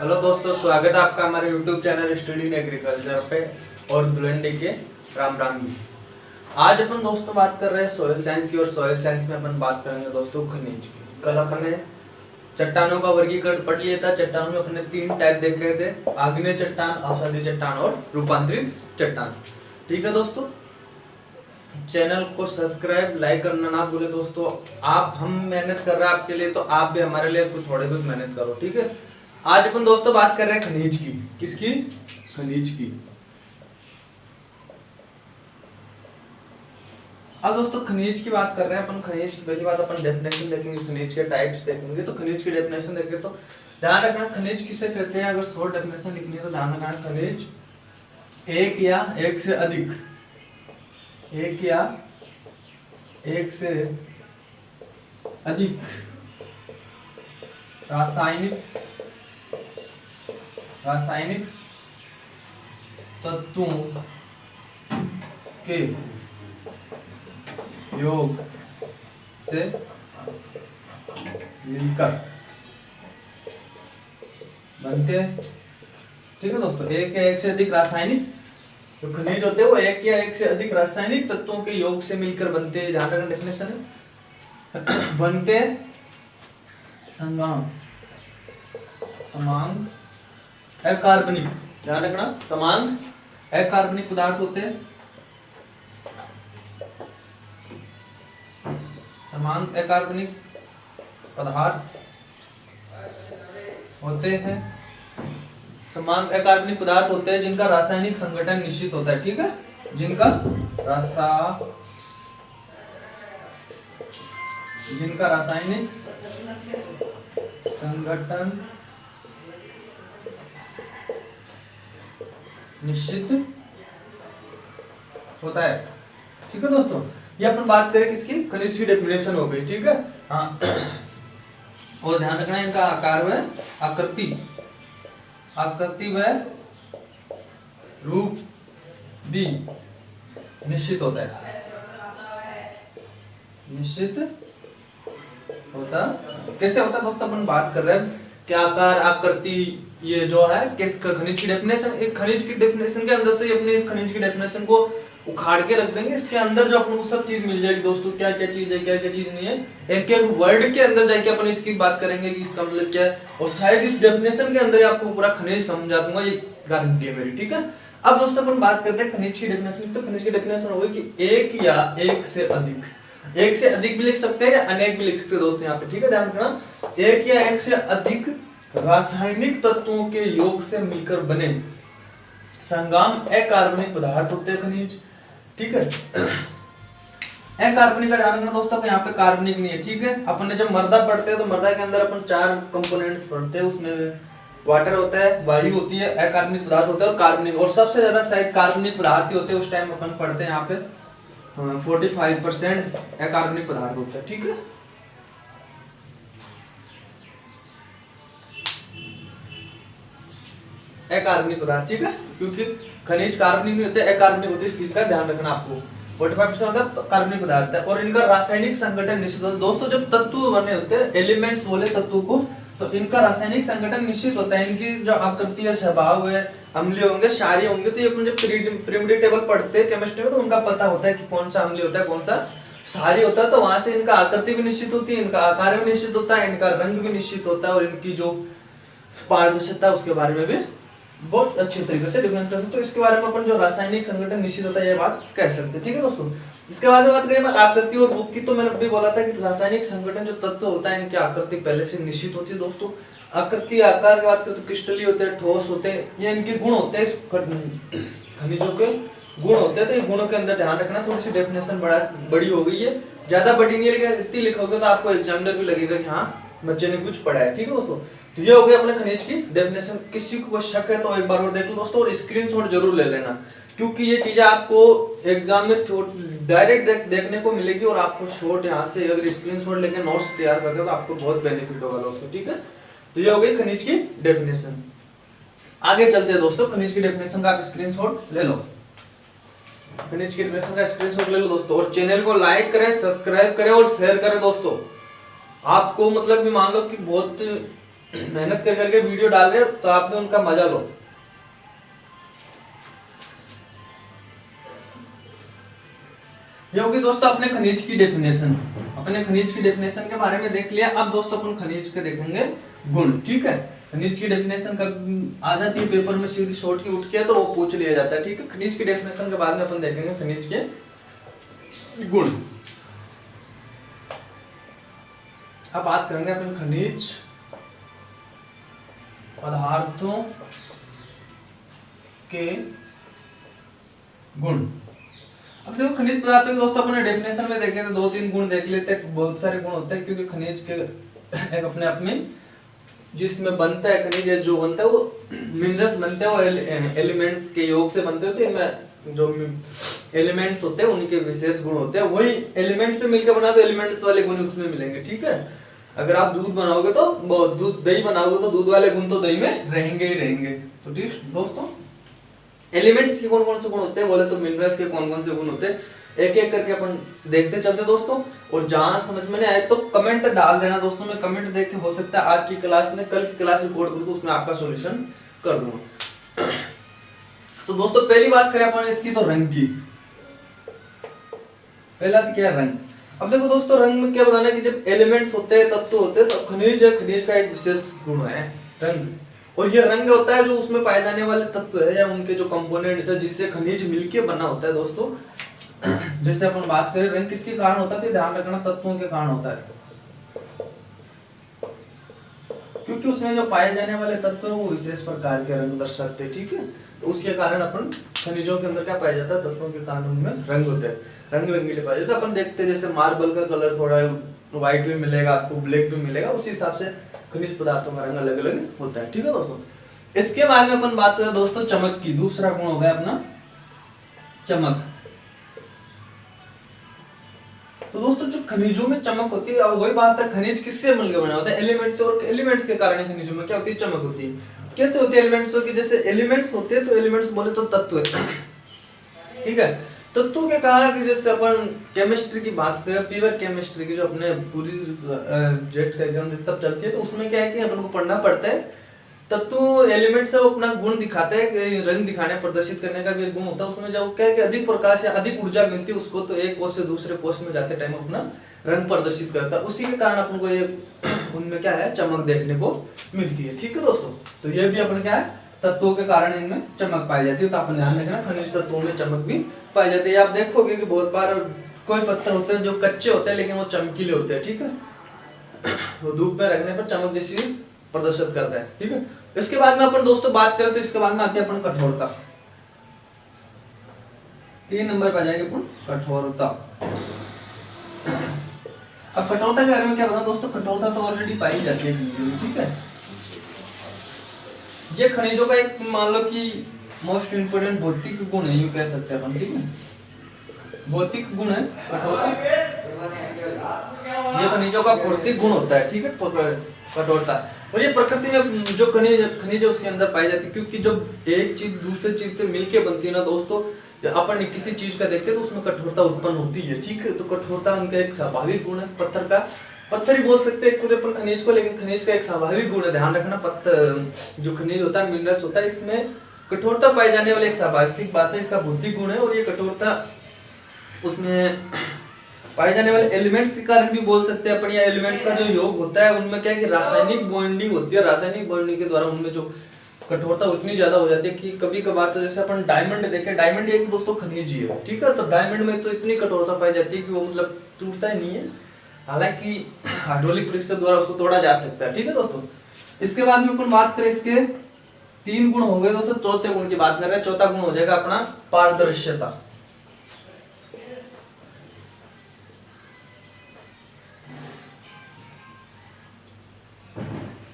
Hello दोस्तों, स्वागत है आपका हमारे YouTube channel study in agriculture पे और धुलंडी के राम राम जी। आज अपन दोस्तों बात कर रहे हैं सोयल साइंस की, और सोयल साइंस में अपन बात करेंगे दोस्तों खनिज की। कल अपन ने चट्टानों का वर्गीकरण पढ़ लिया था। चट्टानों में अपने 3 टाइप देखे थे, आग्नेय चट्टान, अवसादी चट्टान और रूपांतरित चट्टान। ठीक है दोस्तों, चैनल को सब्सक्राइब लाइक करना ना भूले दोस्तों। आप हम मेहनत कर रहे हैं आपके लिए, तो आप भी हमारे लिए थोड़ी बहुत मेहनत करो। ठीक है, आज अपन दोस्तों बात कर रहे हैं खनिज की। किसकी? खनिज की। अब दोस्तों खनिज की बात कर रहे हैं अपन। खनिज की पहली बात अपन डेफिनेशन देखेंगे, खनिज के टाइप्स देखेंगे। तो खनिज की डेफिनेशन देखें तो ध्यान रखना खनिज किसे कहते हैं। अगर शॉर्ट डेफिनेशन लिखनी है तो ध्यान रखना खनिज एक या एक से अधिक, एक या एक से अधिक रासायनिक तत्वों के योग से मिलकर बनते हैं। ठीक है दोस्तों, एक या एक से अधिक रासायनिक जो खनिज होते हैं वो एक या एक से अधिक रासायनिक तत्वों के योग से मिलकर बनते हैं। ध्यान रखना डेफिनेशन है। बनते संगाम समांग अकार्बनिक, ध्यान रखना समांग अकार्बनिक पदार्थ होते हैं। समांग अकार्बनिक पदार्थ होते हैं। समांग अकार्बनिक पदार्थ होते हैं जिनका रासायनिक संगठन निश्चित होता है। ठीक है, जिनका रासायनिक संगठन निश्चित होता है। ठीक है दोस्तों, ये अपन बात करें किसकी? खनिज की डेफिनेशन हो गई। ठीक है, हाँ। और ध्यान रखना इनका आकार व आकृति व रूप भी निश्चित होता है। निश्चित होता कैसे होता है दोस्तों? अपन बात कर रहे हैं क्या आकार आकृति, ये जो है किस खनिज की डेफिनेशन। एक खनिज की डेफिनेशन के अंदर से ही अपने इस खनिज की डेफिनेशन को उखाड़ के रख देंगे। इसके अंदर जो अपन को सब चीज मिल जाएगी दोस्तों, क्या क्या चीज है, क्या क्या चीज नहीं है। एक एक वर्ड के अंदर जाके अपन इसकी बात करेंगे कि इसका मतलब क्या है, और शायद इस डेफिनेशन के अंदर आपको पूरा खनिज समझा दूंगा, ये गारंटी है मेरी। ठीक है, अब दोस्तों अपन बात करते हैं खनिज की डेफिनेशन। तो खनिज की डेफिनेशन हो गई कि एक या एक से अधिक, एक से अधिक भी लिख सकते हैं या अनेक भी लिख सकते हैं दोस्तों यहाँ पे। ठीक है, ध्यान रखना एक या एक से अधिक रासायनिक तत्वों के योग से मिलकर बने संगाम अकार्बनिक पदार्थ होते हैं खनिज। ठीक है, अकार्बनिक का ध्यान रखना दोस्तों, यहाँ पे कार्बनिक नहीं है। ठीक है, अपन ने जब मृदा पढ़ते हैं तो मृदा के अंदर अपन 4 कंपोनेंट्स पढ़ते हैं। उसमें वाटर होता है, वायु होती है, अकार्बनिक पदार्थ होता है और कार्बनिक, और सबसे ज्यादा शायद कार्बनिक पदार्थ ही होते हैं। उस टाइम अपन पढ़ते हैं यहाँ पे 45% अकार्बनिक पदार्थ होता है। ठीक है, अकार्बनिक पदार्थ। ठीक है, क्योंकि खनिज कार्बनिक नहीं होते, अकार्बनिक होते, इस चीज का ध्यान रखना आपको। 45% होता है कार्बनिक पदार्थ है, और इनका रासायनिक संगठन निश्चित होता है। दोस्तों जब तत्व बने होते हैं, एलिमेंट्स बोले तत्वों को, तो इनका रासायनिक संगठन निश्चित होता है। इनकी जो आकृति है, स्वभाव है, अम्लीय होंगे, क्षारीय होंगे। तो ये अपन जब प्रिमिडिव टेबल पढ़ते हैं केमिस्ट्री में, तो उनका पता होता है कि कौन सा अम्लीय होता है, कौन सा क्षारीय होता है। तो वहां से इनका आकृति भी निश्चित होती है, इनका आकार भी निश्चित होता है, इनका रंग भी निश्चित होता है, और इनकी जो पारदर्शिता उसके बारे में भी बहुत अच्छे तरीके से डिफरेंस कर सकते हो। इसके बारे में अपन जो रासायनिक संगठन निश्चित होता है ये बात कह सकते हैं। ठीक है दोस्तों, इसके बाद में बात करें आकृति और रूप की। तो मैंने अभी बोला था कि रासायनिक संगठन जो तत्व होता है इनकी आकृति पहले से निश्चित होती है दोस्तों। आकृति आकार की बात करें तो क्रिस्टलीय होते हैं, ठोस होते हैं, ये इनके गुण होते हैं, खनिजों के गुण होते हैं। तो ये गुणों के अंदर ध्यान रखना। थोड़ी सी डेफिनेशन बड़ी हो गई है, ज्यादा बड़ी नहीं है, लेकिन इतनी लिखोगे तो आपको एग्जामिनर भी लगेगा कि हाँ बच्चे ने कुछ पढ़ा है। ठीक है दोस्तों, तो ये हो गया अपने खनिज की डेफिनेशन। किसी को शक है तो एक बार और देख लो दोस्तों, और स्क्रीनशॉट जरूर ले लेना, क्योंकि ये चीजें आपको एग्जाम में डायरेक्ट देखने को मिलेगी। और आपको शॉर्ट यहाँ से अगर स्क्रीनशॉट लेके नोट्स तैयार करते हो तो आपको बहुत बेनिफिट होगा दोस्तों। ठीक है, तो ये हो गई खनिज की डेफिनेशन। आगे चलते हैं दोस्तों, खनिज की डेफिनेशन का आप स्क्रीनशॉट ले लो। खनिज की डेफिनेशन का स्क्रीनशॉट ले लो दोस्तों, और चैनल को लाइक करें, सब्सक्राइब करें और शेयर करें दोस्तों। आपको मतलब भी मान लो कि बहुत मेहनत कर करके वीडियो डाल रहे हो तो आप भी उनका मजा लो। ये होगी दोस्तों अपने खनिज की डेफिनेशन। अपने खनिज की डेफिनेशन के बारे में देख लिया। अब दोस्तों अपन खनिज के देखेंगे गुण। ठीक है, खनिज की डेफिनेशन का आ जाती है पेपर में सीधी शॉर्ट की उठ के, तो वो पूछ लिया जाता है। ठीक है, खनिज की डेफिनेशन के बाद में अपन देखेंगे खनिज के गुण। अब बात करेंगे अपन खनिज पदार्थों के गुण। अब देखो खनिज पदार्थों के दोस्तों अपने डेफिनेशन में देखें तो 2-3 गुण देख लेते हैं। बहुत सारे गुण होते हैं क्योंकि खनिज के एक अपने आप में जिसमें बनता है खनिज, जो बनता है वो मिनरल्स बनते हैं, वो एलिमेंट्स के योग से बनते हैं। तो इनमें जो एलिमेंट्स होते हैं उनके विशेष गुण होते हैं। वही एलिमेंट से मिलकर बना तो एलिमेंट्स वाले गुण उसमें मिलेंगे। ठीक है, अगर आप दूध बनाओगे तो दूध, दही बनाओगे तो दूध वाले गुण तो दही में रहेंगे ही रहेंगे। तो ठीक दोस्तों, एलिमेंट्स के कौन कौन से गुण होते हैं बोले तो मिनरल्स के कौन कौन से गुण होते हैं, एक एक करके अपन देखते चलते दोस्तों। और जहां समझ में नहीं आए तो कमेंट डाल देना दोस्तों। मैं कमेंट देख के हो सकता है आज की क्लास में, कल की क्लास रिकॉर्ड करूं तो उसमें आपका सॉल्यूशन कर दूंगा। तो दोस्तों पहली बात करें अपन इसकी तो रंग की। पहला तो क्या है रंग। अब देखो दोस्तों रंग में क्या बताना है कि जब एलिमेंट्स होते हैं, तत्व होते हैं, तो खनिज है, खनिज का एक विशेष गुण है रंग। और ये रंग होता है जो उसमें पाए जाने वाले तत्व है या उनके जो कंपोनेंट्स है जिससे खनिज मिलके बना होता है दोस्तों। जैसे अपन बात करें रंग किसके कारण होता है, तो ध्यान रखना तत्वों के कारण होता है, क्योंकि उसमें जो पाए जाने वाले तत्व है वो विशेष प्रकार के रंग दर्शाते हैं। ठीक है, तो उसके कारण अपन खनिजों के अंदर क्या पाया जाता है, तत्वों के कारण उनमें रंग होते हैं, रंग रंगीले पाए जाते हैं। अपन देखते हैं जैसे मार्बल का कलर थोड़ा व्हाइट भी मिलेगा आपको, ब्लैक भी मिलेगा, उसी हिसाब से खनिज पदार्थों का रंग अलग अलग होता है। ठीक है दोस्तों, इसके बाद में अपन बात करें दोस्तों चमक की। दूसरा गुण हो गया अपना चमक। तो दोस्तों जो खनिजों में चमक होती है, अब वही बात है खनिज किससे मिलकर बना होता है, एलिमेंट्स से। और एलिमेंट्स के कारण खनिजों में क्या होती है, चमक होती है। कैसे होती है एलिमेंट्स की, जैसे एलिमेंट्स होते हैं तो एलिमेंट्स बोले तो तत्व है। ठीक है, तत्वों के कारण कि जैसे अपन केमिस्ट्री की बात करें, प्योर केमिस्ट्री की जो अपने पूरी जेट का एग्जाम तब चलती है, तो उसमें क्या है कि अपन को पढ़ना पड़ता है तत्व एलिमेंट्स है वो अपना गुण दिखाते हैं, रंग दिखाने प्रदर्शित करने का भी एक गुण होता है। उसमें जब क्या है कि अधिक प्रकाश या अधिक ऊर्जा मिलती है उसको, तो एक कोष से दूसरे कोष में जाते टाइम अपना रंग प्रदर्शित करता है। उसी के कारण अपन को ये उनमें क्या है चमक देखने को मिलती है। ठीक है दोस्तों, तो ये भी अपन क्या है तत्वों के कारण इनमें चमक पाई जाती है। तो अपन ध्यान रखना खनिज तत्वों में चमक भी पाई जाती है। आप देखोगे कि बहुत बार कोई पत्थर होते हैं जो कच्चे होते हैं लेकिन वो चमकीले होते हैं। ठीक है, वो धूप में रखने पर चमक जैसी प्रदर्शित करता है। ठीक है, इसके बाद में अपन दोस्तों बात करें तो इसके बाद में आती है अपन कठोरता। 3 नंबर पर आ जाएगी अपन कठोरता। अब कठोरता के बारे में क्या बताऊं दोस्तों, कठोरता तो ऑलरेडी पाई जाती है खनिजों में। ठीक है, ये खनिजों का एक मान लो कि मोस्ट इंपोर्टेंट भौतिक गुण है, यूं कह सकते हैं अपन। ठीक है, भौतिक गुण है कठोरता, ये खनिजों का भौतिक गुण होता है। ठीक है, कठोरता। और ये प्रकृति में जो खनिज उसके अंदर पाई जाती है, क्योंकि जब एक चीज दूसरे चीज से मिलके बनती है ना दोस्तों, जब अपन किसी चीज का देखें तो उसमें कठोरता उत्पन्न होती है। ठीक है, तो कठोरता उनका एक स्वाभाविक गुण है। पत्थर का, पत्थर ही बोल सकते हैं पूरे पर खनिज को, लेकिन खनिज का एक स्वाभाविक गुण है। ध्यान रखना, पत्थर जो खनिज होता है, मिनरल्स होता है, इसमें कठोरता पाई जाने वाली एक स्वाभाविक बात है, इसका भौतिक गुण है। और ये कठोरता उसमें पाए जाने वाले एलिमेंट्स के कारण भी बोल सकते हैं अपन, या एलिमेंट्स का जो योग होता है उनमें क्या है कि रासायनिक बॉन्डिंग होती है। रासायनिक बॉन्डिंग के द्वारा उनमें जो कठोरता उतनी ज्यादा हो जाती है कि कभी कभार तो जैसे अपन डायमंड देखें, डायमंड एक दोस्तों खनिज ही है। ठीक है, तो डायमंड में तो इतनी कठोरता पाई जाती है कि वो मतलब टूटता ही नहीं है, हालांकि हाइड्रोलिक परीक्षण द्वारा उसको तोड़ा जा सकता है। ठीक है दोस्तों, इसके बाद में अपन बात करें, इसके 3 गुण हो गए दोस्तों। चौथे गुण की बात कर रहे हैं। चौथा गुण हो जाएगा अपना पारदर्शिता।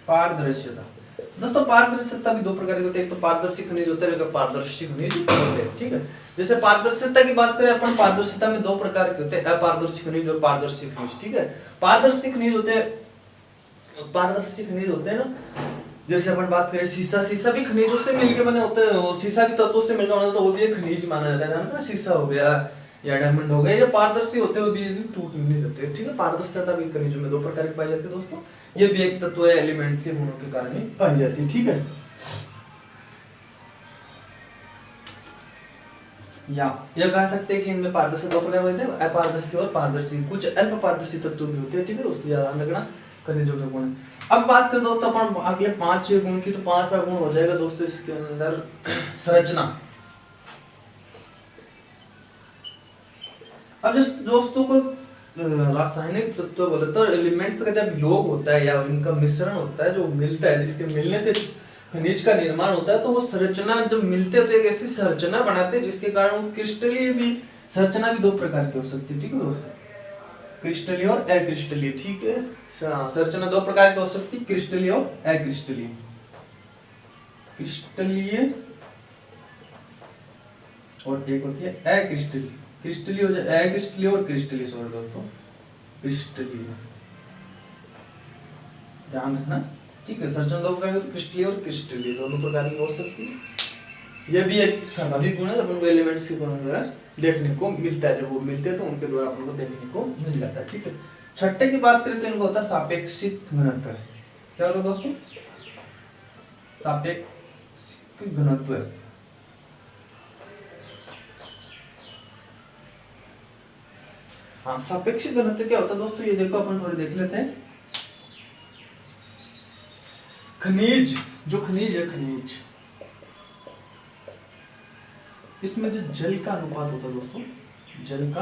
पारदर्शिता दोस्तों, पारदर्शिता भी 2 प्रकार की होती है, एक तो पारदर्शी खनिज होते हैं, एक पारदर्शी खनिज होते हैं। ठीक है, जैसे पारदर्शिता की बात करें अपन, पारदर्शिता में 2 प्रकार के होते हैं, अपारदर्शी खनिज और पारदर्शी खनिज। ठीक है, पारदर्शी खनिज होते हैं, पारदर्शी खनिज होते हैं ना, जैसे अपन बात करें शीशा, शीशा भी खनिजों से मिलकर बने होते हैं, शीशा भी तत्वों से मिलकर बना होता है, तो वो भी एक खनिज माना जाता है ना। शीशा हो गया या डायमंड हो गए, या पारदर्शी होते हुए भी टूटने नहीं देते। ठीक है, पारदर्शिता भी खनिजों में दो प्रकार की पाई जाती है दोस्तों। ये भी एक तत्व है, एलिमेंट के गुणों के कारण ही पाई जाती है। ठीक है, या ये कह सकते हैं कि इनमें पारदर्शी दो प्रकार होते हैं, अपारदर्शी और पारदर्शी। कुछ अल्प पारदर्शी तत्व भी होते हैं। ठीक है दोस्तों, ध्यान रखना खनिजों के गुण। अब बात करें दोस्तों अपन अगले 5 गुण की, तो 5वां गुण हो जाएगा दोस्तों इसके अंदर संरचना। अब जिस दोस्तों को रासायनिक तत्व बोले तो एलिमेंट्स का जब योग होता है या उनका मिश्रण होता है, जो मिलता है, जिसके मिलने से खनिज का निर्माण होता है, तो वो संरचना जब मिलते हैं तो एक ऐसी संरचना बनाते हैं जिसके कारण वो क्रिस्टलीय भी, संरचना भी दो प्रकार की हो सकती है। ठीक है दोस्तों, क्रिस्टलीय और अक्रिस्टलीय। ठीक है, संरचना दो प्रकार की हो सकती है, क्रिस्टलीय और अक्रिस्टलीय। क्रिस्टलीय और एक होती है अक्रिस्टलीय। क्रिस्टलीय हो जाए अक्रिस्टलीय और क्रिस्टलीय, सॉरी दोस्तों, क्रिस्टलीय, ध्यान रखना। ठीक है, संरचना दो प्रकार की, क्रिस्टलीय और क्रिस्टलीय दोनों प्रकार की हो सकती है। यह भी एक स्वाभाविक गुण है, जब उनको एलिमेंट्स के गुणों द्वारा देखने को मिलता है, जब वो मिलते हैं तो उनके द्वारा अपन को देखने को मिल जाता है। ठीक है, छठे की बात करें तो इनको होता है सापेक्षिक घनत्व। क्या होता है दोस्तों? सापेक्षिक घनत्व। हाँ, सापेक्षिक घनत्व क्या होता है दोस्तों, ये देखो अपन थोड़ी देख लेते हैं। खनिज, जो खनिज है, खनिज, इसमें जो जल का अनुपात होता है दोस्तों, जल का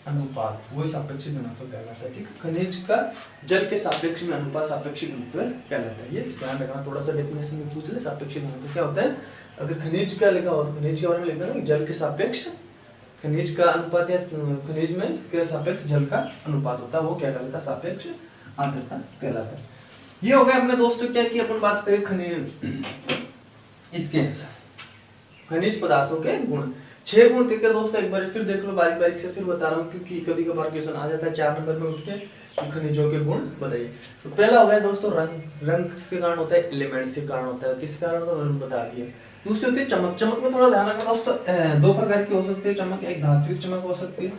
अनुपात, वो सापेक्षिक घनत्व कहलाता है। ठीक है, खनिज का जल के सापेक्ष में अनुपात सापेक्षिक घनत्व कहलाता है। ये ध्यान रखना, थोड़ा सा डेफिनेशन में पूछ ले, सापेक्षिक घनत्व क्या होता है। अगर खनिज का लिखा हो तो खनिज के बारे में लिखना, जल के सापेक्ष खनिज का अनुपात, या खनिज में के सापेक्ष जल का अनुपात होता है, वो क्या कहलाता है, सापेक्ष आर्द्रता कहलाता है। ये हो गया अपने दोस्तों क्या कि अपन बात करें खनिज, इसके खनिज पदार्थों के गुण। 6 गुण देखे दोस्तों, एक बार फिर देख लो, बारीक बारीक से फिर बता रहा हूँ, क्योंकि कभी कभार क्वेश्चन आ जाता है 4 नंबर में उठ के खनिजों के गुण बताइए। तो पहला हो गया दोस्तों रंग। रंग किसके कारण होता है, एलिमेंट्स के कारण होता है। किस कारण तो मैंने बता दिया। दूसरी होती है चमक। चमक में थोड़ा ध्यान रखना दोस्तों, 2 प्रकार की हो सकती है चमक। एक धात्विक चमक हो सकती है,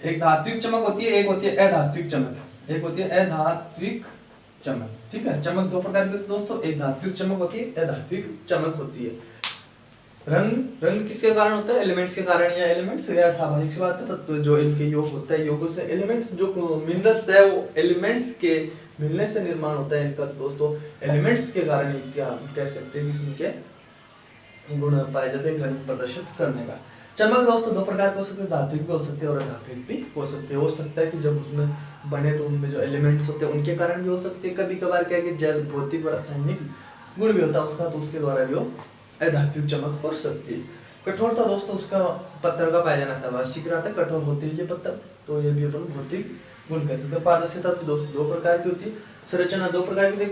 एक धात्विक चमक होती है, एक होती है अधात्विक चमक। एक होती है अधात्विक चमक। ठीक है, चमक 2 प्रकार की होती है दोस्तों, एक धात्विक चमक होती है, अधात्विक चमक होती है। रंग, रंग किसके कारण होता है, एलिमेंट्स के कारण, या एलिमेंट्स, या स्वाभाविक सी बात है तत्व जो इनके योग होता है, योगों से एलिमेंट्स, जो मिनरल्स है वो एलिमेंट्स के मिलने से निर्माण होता है इनका दोस्तों। एलिमेंट्स के कारण ही क्या कह सकते हैं कि इनके गुण पाए जाते हैं रंग प्रदर्शित करने का। चमक दोस्तों 2 प्रकार के हो सकते हैं, धात्विक भी हो सकते हैं और अधात्विक भी हो सकते हैं। हो सकता है कि जब उसमें बने तो उनमें जो एलिमेंट्स होते हैं उनके कारण भी हो सकते हैं। कभी कभार क्या है कि जल भौतिक और रासायनिक गुण भी होता है उसका, तो उसके द्वारा भी वो अधात्विक चमक हो सकती है। कठोरता दोस्तों, उसका पत्थर का पाया जाना स्वाभाविक रहता है, कठोर होते हैं ये पत्थर, तो ये भी अपन भौतिक गुण कह सकते हैं। पारदर्शिता भी दोस्तों 2 प्रकार की होती है। संरचना 2 प्रकार की,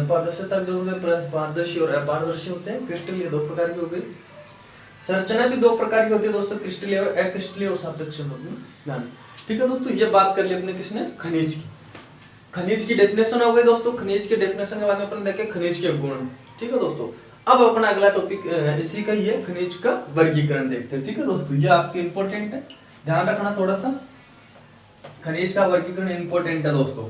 पारदर्शिता 2 प्रकार, पारदर्शी और अपारदर्शी होते हैं। क्रिस्टलीय 2 प्रकार की हो गई। संरचना भी 2 प्रकार की होती है दोस्तों, क्रिस्टलीय और अक्रिस्टलीय और सापेक्ष ध्यान। ठीक है दोस्तों, ये बात कर ली अपने किसने, खनिज की। खनिज की डेफिनेशन हो गई दोस्तों। खनिज के डेफिनेशन के बाद में अपन देखे खनिज के गुण। ठीक है दोस्तों, अब अपना अगला टॉपिक इसी का ही है, खनिज का वर्गीकरण देखते हैं। ठीक है दोस्तों, ये आपके इंपॉर्टेंट है, ध्यान रखना थोड़ा सा। खनिज का वर्गीकरण इंपॉर्टेंट है दोस्तों।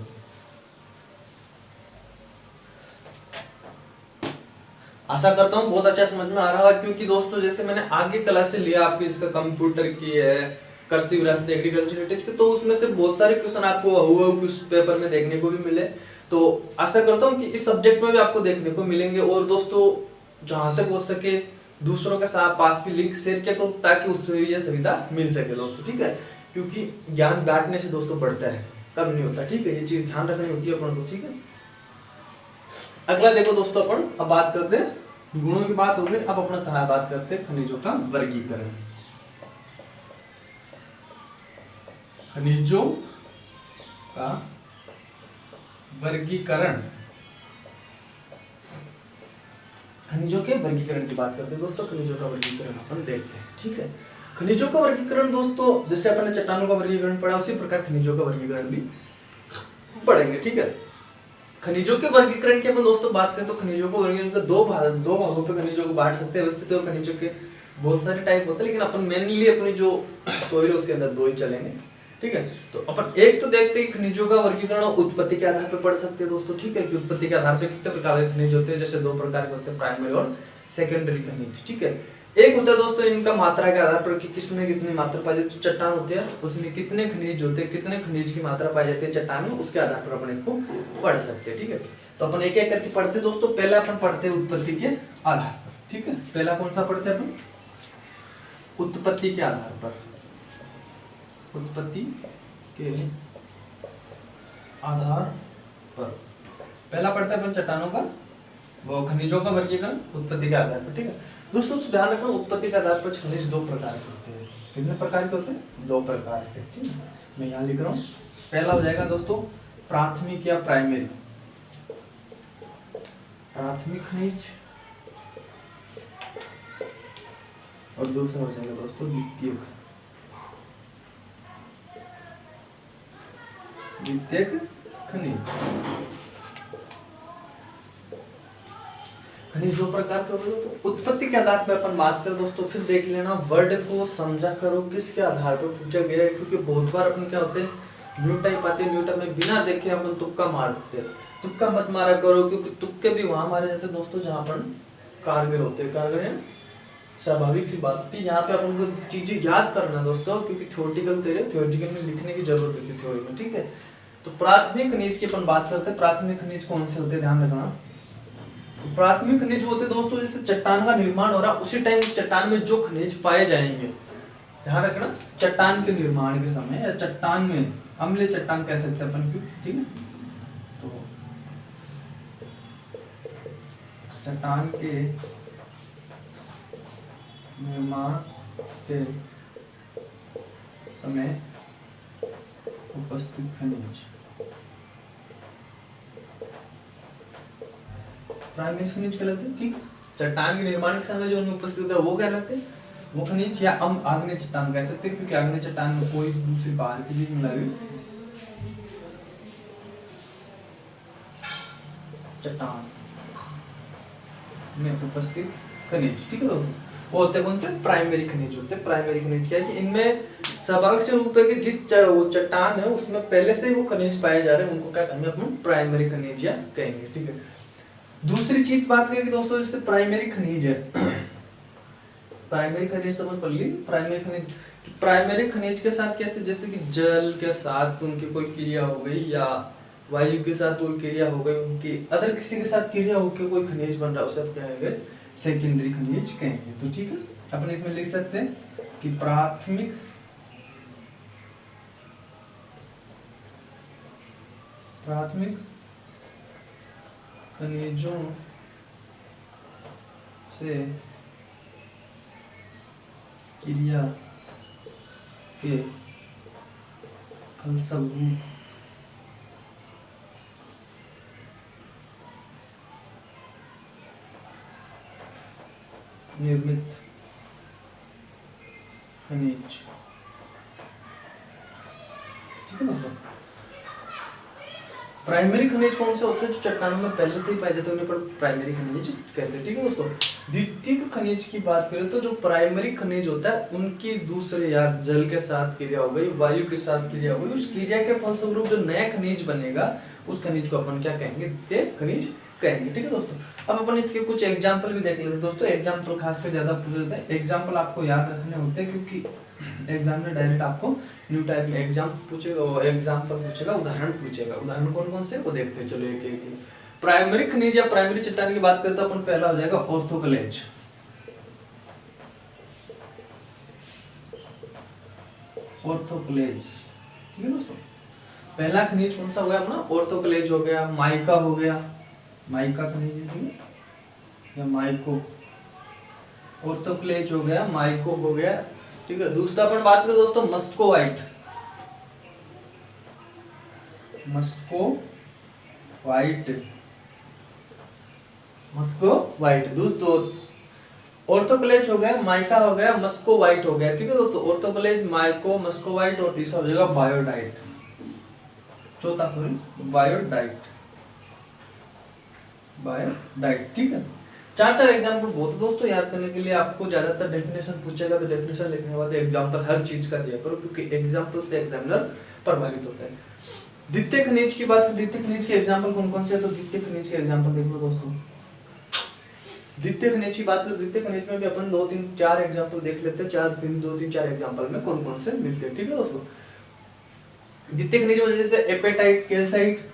आशा करता हूँ बहुत अच्छा समझ में आ रहा है, क्योंकि दोस्तों जैसे मैंने आगे क्लास से लिया आपकी, जैसे कंप्यूटर की है, कृषि विरासत एग्रीकल्चर हेरिटेज की, तो उसमें से बहुत सारे क्वेश्चन आपको हुए कुछ पेपर में देखने को भी मिले। तो आशा करता हूँ कि इस सब्जेक्ट में भी आपको देखने को मिलेंगे। और दोस्तों जहां तक हो सके दूसरों के साथ पास भी लिंक शेयर किया करो, ताकि उससे ये सुविधा मिल सके दोस्तों। ठीक है, क्योंकि ज्ञान बांटने से दोस्तों बढ़ता है, कम नहीं होता। ठीक है, ये चीज ध्यान रखनी होती है अपन को। ठीक है, अगला देखो दोस्तों, अपन अब बात करते हैं गुणों की बात हो गई, अब अपना कहा बात करते हैं खनिजों का वर्गीकरण। खनिजों का वर्गीकरण, खनिजों के वर्गीकरण की बात करते हैं दोस्तों। खनिजों का वर्गीकरण अपन देखते हैं। ठीक है, खनिजों का वर्गीकरण दोस्तों, जैसे अपन ने चट्टानों का वर्गीकरण पढ़ा, उसी प्रकार खनिजों का वर्गीकरण भी पढ़ेंगे। ठीक है, खनिजों के वर्गीकरण की अपन दोस्तों बात करें तो खनिजों को वर्गीकरण का दो भागों पे खनिजों को बांट सकते हैं। वैसे तो खनिजों के बहुत सारे टाइप होते हैं, लेकिन अपन मेनली अपनी जो सोइल है उसके अंदर दो ही चलेंगे, ठीक है। तो अपन एक तो देखते हैं खनिजों का वर्गीकरण उत्पत्ति के आधार पर पढ़ सकते हैं दोस्तों, ठीक है, कि उत्पत्ति के आधार पर कितने प्रकार के खनिज होते हैं। जैसे दो प्रकार के होते हैं, प्राइमरी और सेकेंडरी खनिज, ठीक है। एक होता है दोस्तों इनका मात्रा के आधार पर कि किसमें कितनी मात्रा पाई जाती है। चट्टान होती है उसमें कितने खनिज होते हैं, कितने खनिज की मात्रा पाई जाती है चट्टान में, उसके आधार पर अपन इसको पढ़ सकते हैं, ठीक है। तो अपन एक एक करके पढ़ते हैं दोस्तों। पहले अपन पढ़ते हैं उत्पत्ति के आधार पर, ठीक है। पहला कौन सा पढ़ते हैं अपन? उत्पत्ति के आधार पर। उत्पत्ति के आधार पर पहला पढ़ते हैं अपन चट्टानों का, वो खनिजों का वर्गीकरण उत्पत्ति के आधार पर, ठीक है दोस्तों। तो ध्यान रखना उत्पत्ति के आधार पर खनिज दो प्रकार के होते हैं। कितने प्रकार के होते हैं? दो प्रकार के, ठीक है। मैं यहाँ लिख रहा हूँ। पहला हो जाएगा दोस्तों प्राथमिक या प्राइमरी, प्राथमिक खनिज, और दूसरा हो जाएगा दोस्तों द्वितीयक, द्वितीयक खनिज। खनिज दो प्रकार के होते हैं। तो उत्पत्ति के आधार पर अपन बात करें दोस्तों, फिर देख लेना वर्ड को समझा करो किसके आधार पर पूछा गया है, क्योंकि बहुत बार अपन क्या होते हैं न्यू टाइप आते हैं, न्यू टाइप में बिना देखे अपन तुक्का मार देते हैं। तुक्का मत मारा करो, क्योंकि तुक्के भी वहां मारे जाते हैं दोस्तों जहां अपन कारगर होते हैं। कारगर है स्वाभाविक सी बात थी, यहाँ पे अपन को चीजें याद करना दोस्तों, क्योंकि थ्योरेटिकल में लिखने की जरूरत होती है थ्योरी में, ठीक है। तो प्राथमिक खनिज की अपन बात करते हैं। प्राथमिक खनिज कौन से होते हैं ध्यान रखना। तो प्राथमिक खनिज होते हैं दोस्तों जैसे चट्टान का निर्माण हो रहा है उसी टाइम चट्टान में जो खनिज पाए जाएंगे, ध्यान रखना, चट्टान के निर्माण के समय या चट्टान में, अम्लीय चट्टान कह सकते हैं अपन, ठीक है। तो चट्टान के निर्माण के समय उपस्थित खनिज प्राइमरी खनिज कहलाते हैं, ठीक। चट्टान के निर्माण के समय जो उनमें उपस्थित होता है वो कहलाते हैं वो खनिज, या हम आग्नेय चट्टान कह सकते हैं, क्योंकि आग्नेय चट्टान में कोई दूसरी बाहर की चीज मिला हुई चट्टान में उपस्थित खनिज, ठीक है। वो होते हैं कौन से? प्राइमरी खनिज होते हैं। प्राइमरी खनिज क्या है कि इनमें स्वाभाविक से रूप है कि जिस वो चट्टान है उसमें पहले से ही वो खनिज पाए जा रहे हैं, उनको क्या कहेंगे अपन? प्राइमरी खनिज या कहेंगे, ठीक है। दूसरी चीज बात करें कि दोस्तों जैसे प्राइमरी खनिज है, प्राइमरी खनिज तो अपन पढ़ ली। प्राइमरी खनिज के साथ कैसे, जैसे कि जल के साथ उनकी कोई क्रिया हो गई, या वायु के साथ कोई क्रिया हो गई, उनकी अदर किसी के साथ क्रिया होकर कोई खनिज बन रहा है उसे कहेंगे सेकेंडरी खनिज कहेंगे। तो ठीक है, अपन इसमें लिख सकते हैं कि प्राथमिक खनिजों से क्रिया के फलस्वरूप निर्मित खनिज, ठीक है ना। प्राइमरी खनिज कौन से होते हैं? जो चट्टानों में पहले से ही पाए जाते हैं उन्हें पर प्राइमरी खनिज कहते हैं, ठीक है दोस्तों। द्वितीयक खनिज की बात करें तो जो प्राइमरी खनिज होता है उनकी दूसरे या जल के साथ क्रिया हो गई, वायु के साथ क्रिया हो गई, उस क्रिया के फलस्वरूप जो नया खनिज बनेगा उस खनिज को अपन क्या कहेंगे? द्वितीयक खनिज कहेंगे, ठीक है दोस्तों। अब अपन इसके कुछ एग्जाम्पल भी देख लेते हैं दोस्तों। एग्जाम्पल खासकर ज्यादा पूछ लेते हैं, एग्जाम्पल आपको याद रखने होते हैं, क्योंकि एग्जाम में डायरेक्ट आपको न्यू टाइप में एग्जाम पूछेगा, एग्जाम्पल पूछेगा, उदाहरण पूछेगा। उदाहरण कौन कौन से वो देखते हैं, चलो एक एक। प्राइमरी खनिज या प्राइमरी चट्टान की बात करते तो अपन पहला हो जाएगा ऑर्थोक्लेज। ऑर्थोक्लेज, ठीक है दोस्तों। पहला खनिज कौन सा हो गया अपना? ऑर्थोक्लेज हो गया, माइका हो गया, माइका खनिज, ठीक है, या माइको। ऑर्थोक्लेज हो गया, माइको हो गया, ठीक है। दूसरा अपन बात करें दोस्तों मस्कोवाइट, मस्कोवाइट दोस्तों। ऑर्थोक्लेज हो गया, माइका हो गया, मस्कोवाइट हो गया, ठीक है दोस्तों। ऑर्थोक्लेज, माइको, मस्कोवाइट, और तीसरा हो जाएगा बायोडाइट, चौथा बायोडाइट, ठीक है। चार चार एग्जाम्पल बहुत है दोस्तों याद करने के लिए। आपको ज्यादातर डेफिनेशन पूछेगा तो डेफिनेशन लिखने के बाद एग्जाम्पल हर चीज का दिया करो, क्योंकि एग्जाम्पल से एग्जामिनर प्रभावित होता है। द्वितीय खनिज की बात, द्वितीय खनिज के एग्जाम्पल कौन कौन से है, तो द्वितीय खनिज के एग्जाम्पल देख लो दोस्तों। द्वितीय खनिज की बात करें, द्वितीय खनिज में भी अपन 2 3 4 एग्जाम्पल देख लेते हैं। 2 3 4 एग्जाम्पल में कौन कौन से मिलते हैं, ठीक है दोस्तों। द्वितीय खनिज में जैसे apatite, calcite,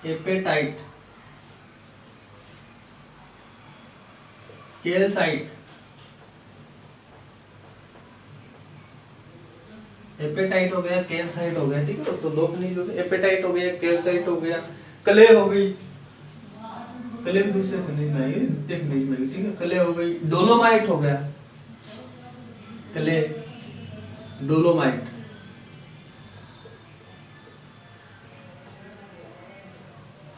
apatite, calcite, apatite हो गया, कैल्साइट हो गया, ठीक है दोस्तों। 2 खनिज हो गए, एपेटाइट हो गया, कैल्साइट हो गया, क्ले हो गई, क्ले भी दूसरे खनिज में आएगी, द्वितीय खनिज में, ठीक है। क्ले हो गई, डोलोमाइट हो गया, clay, dolomite,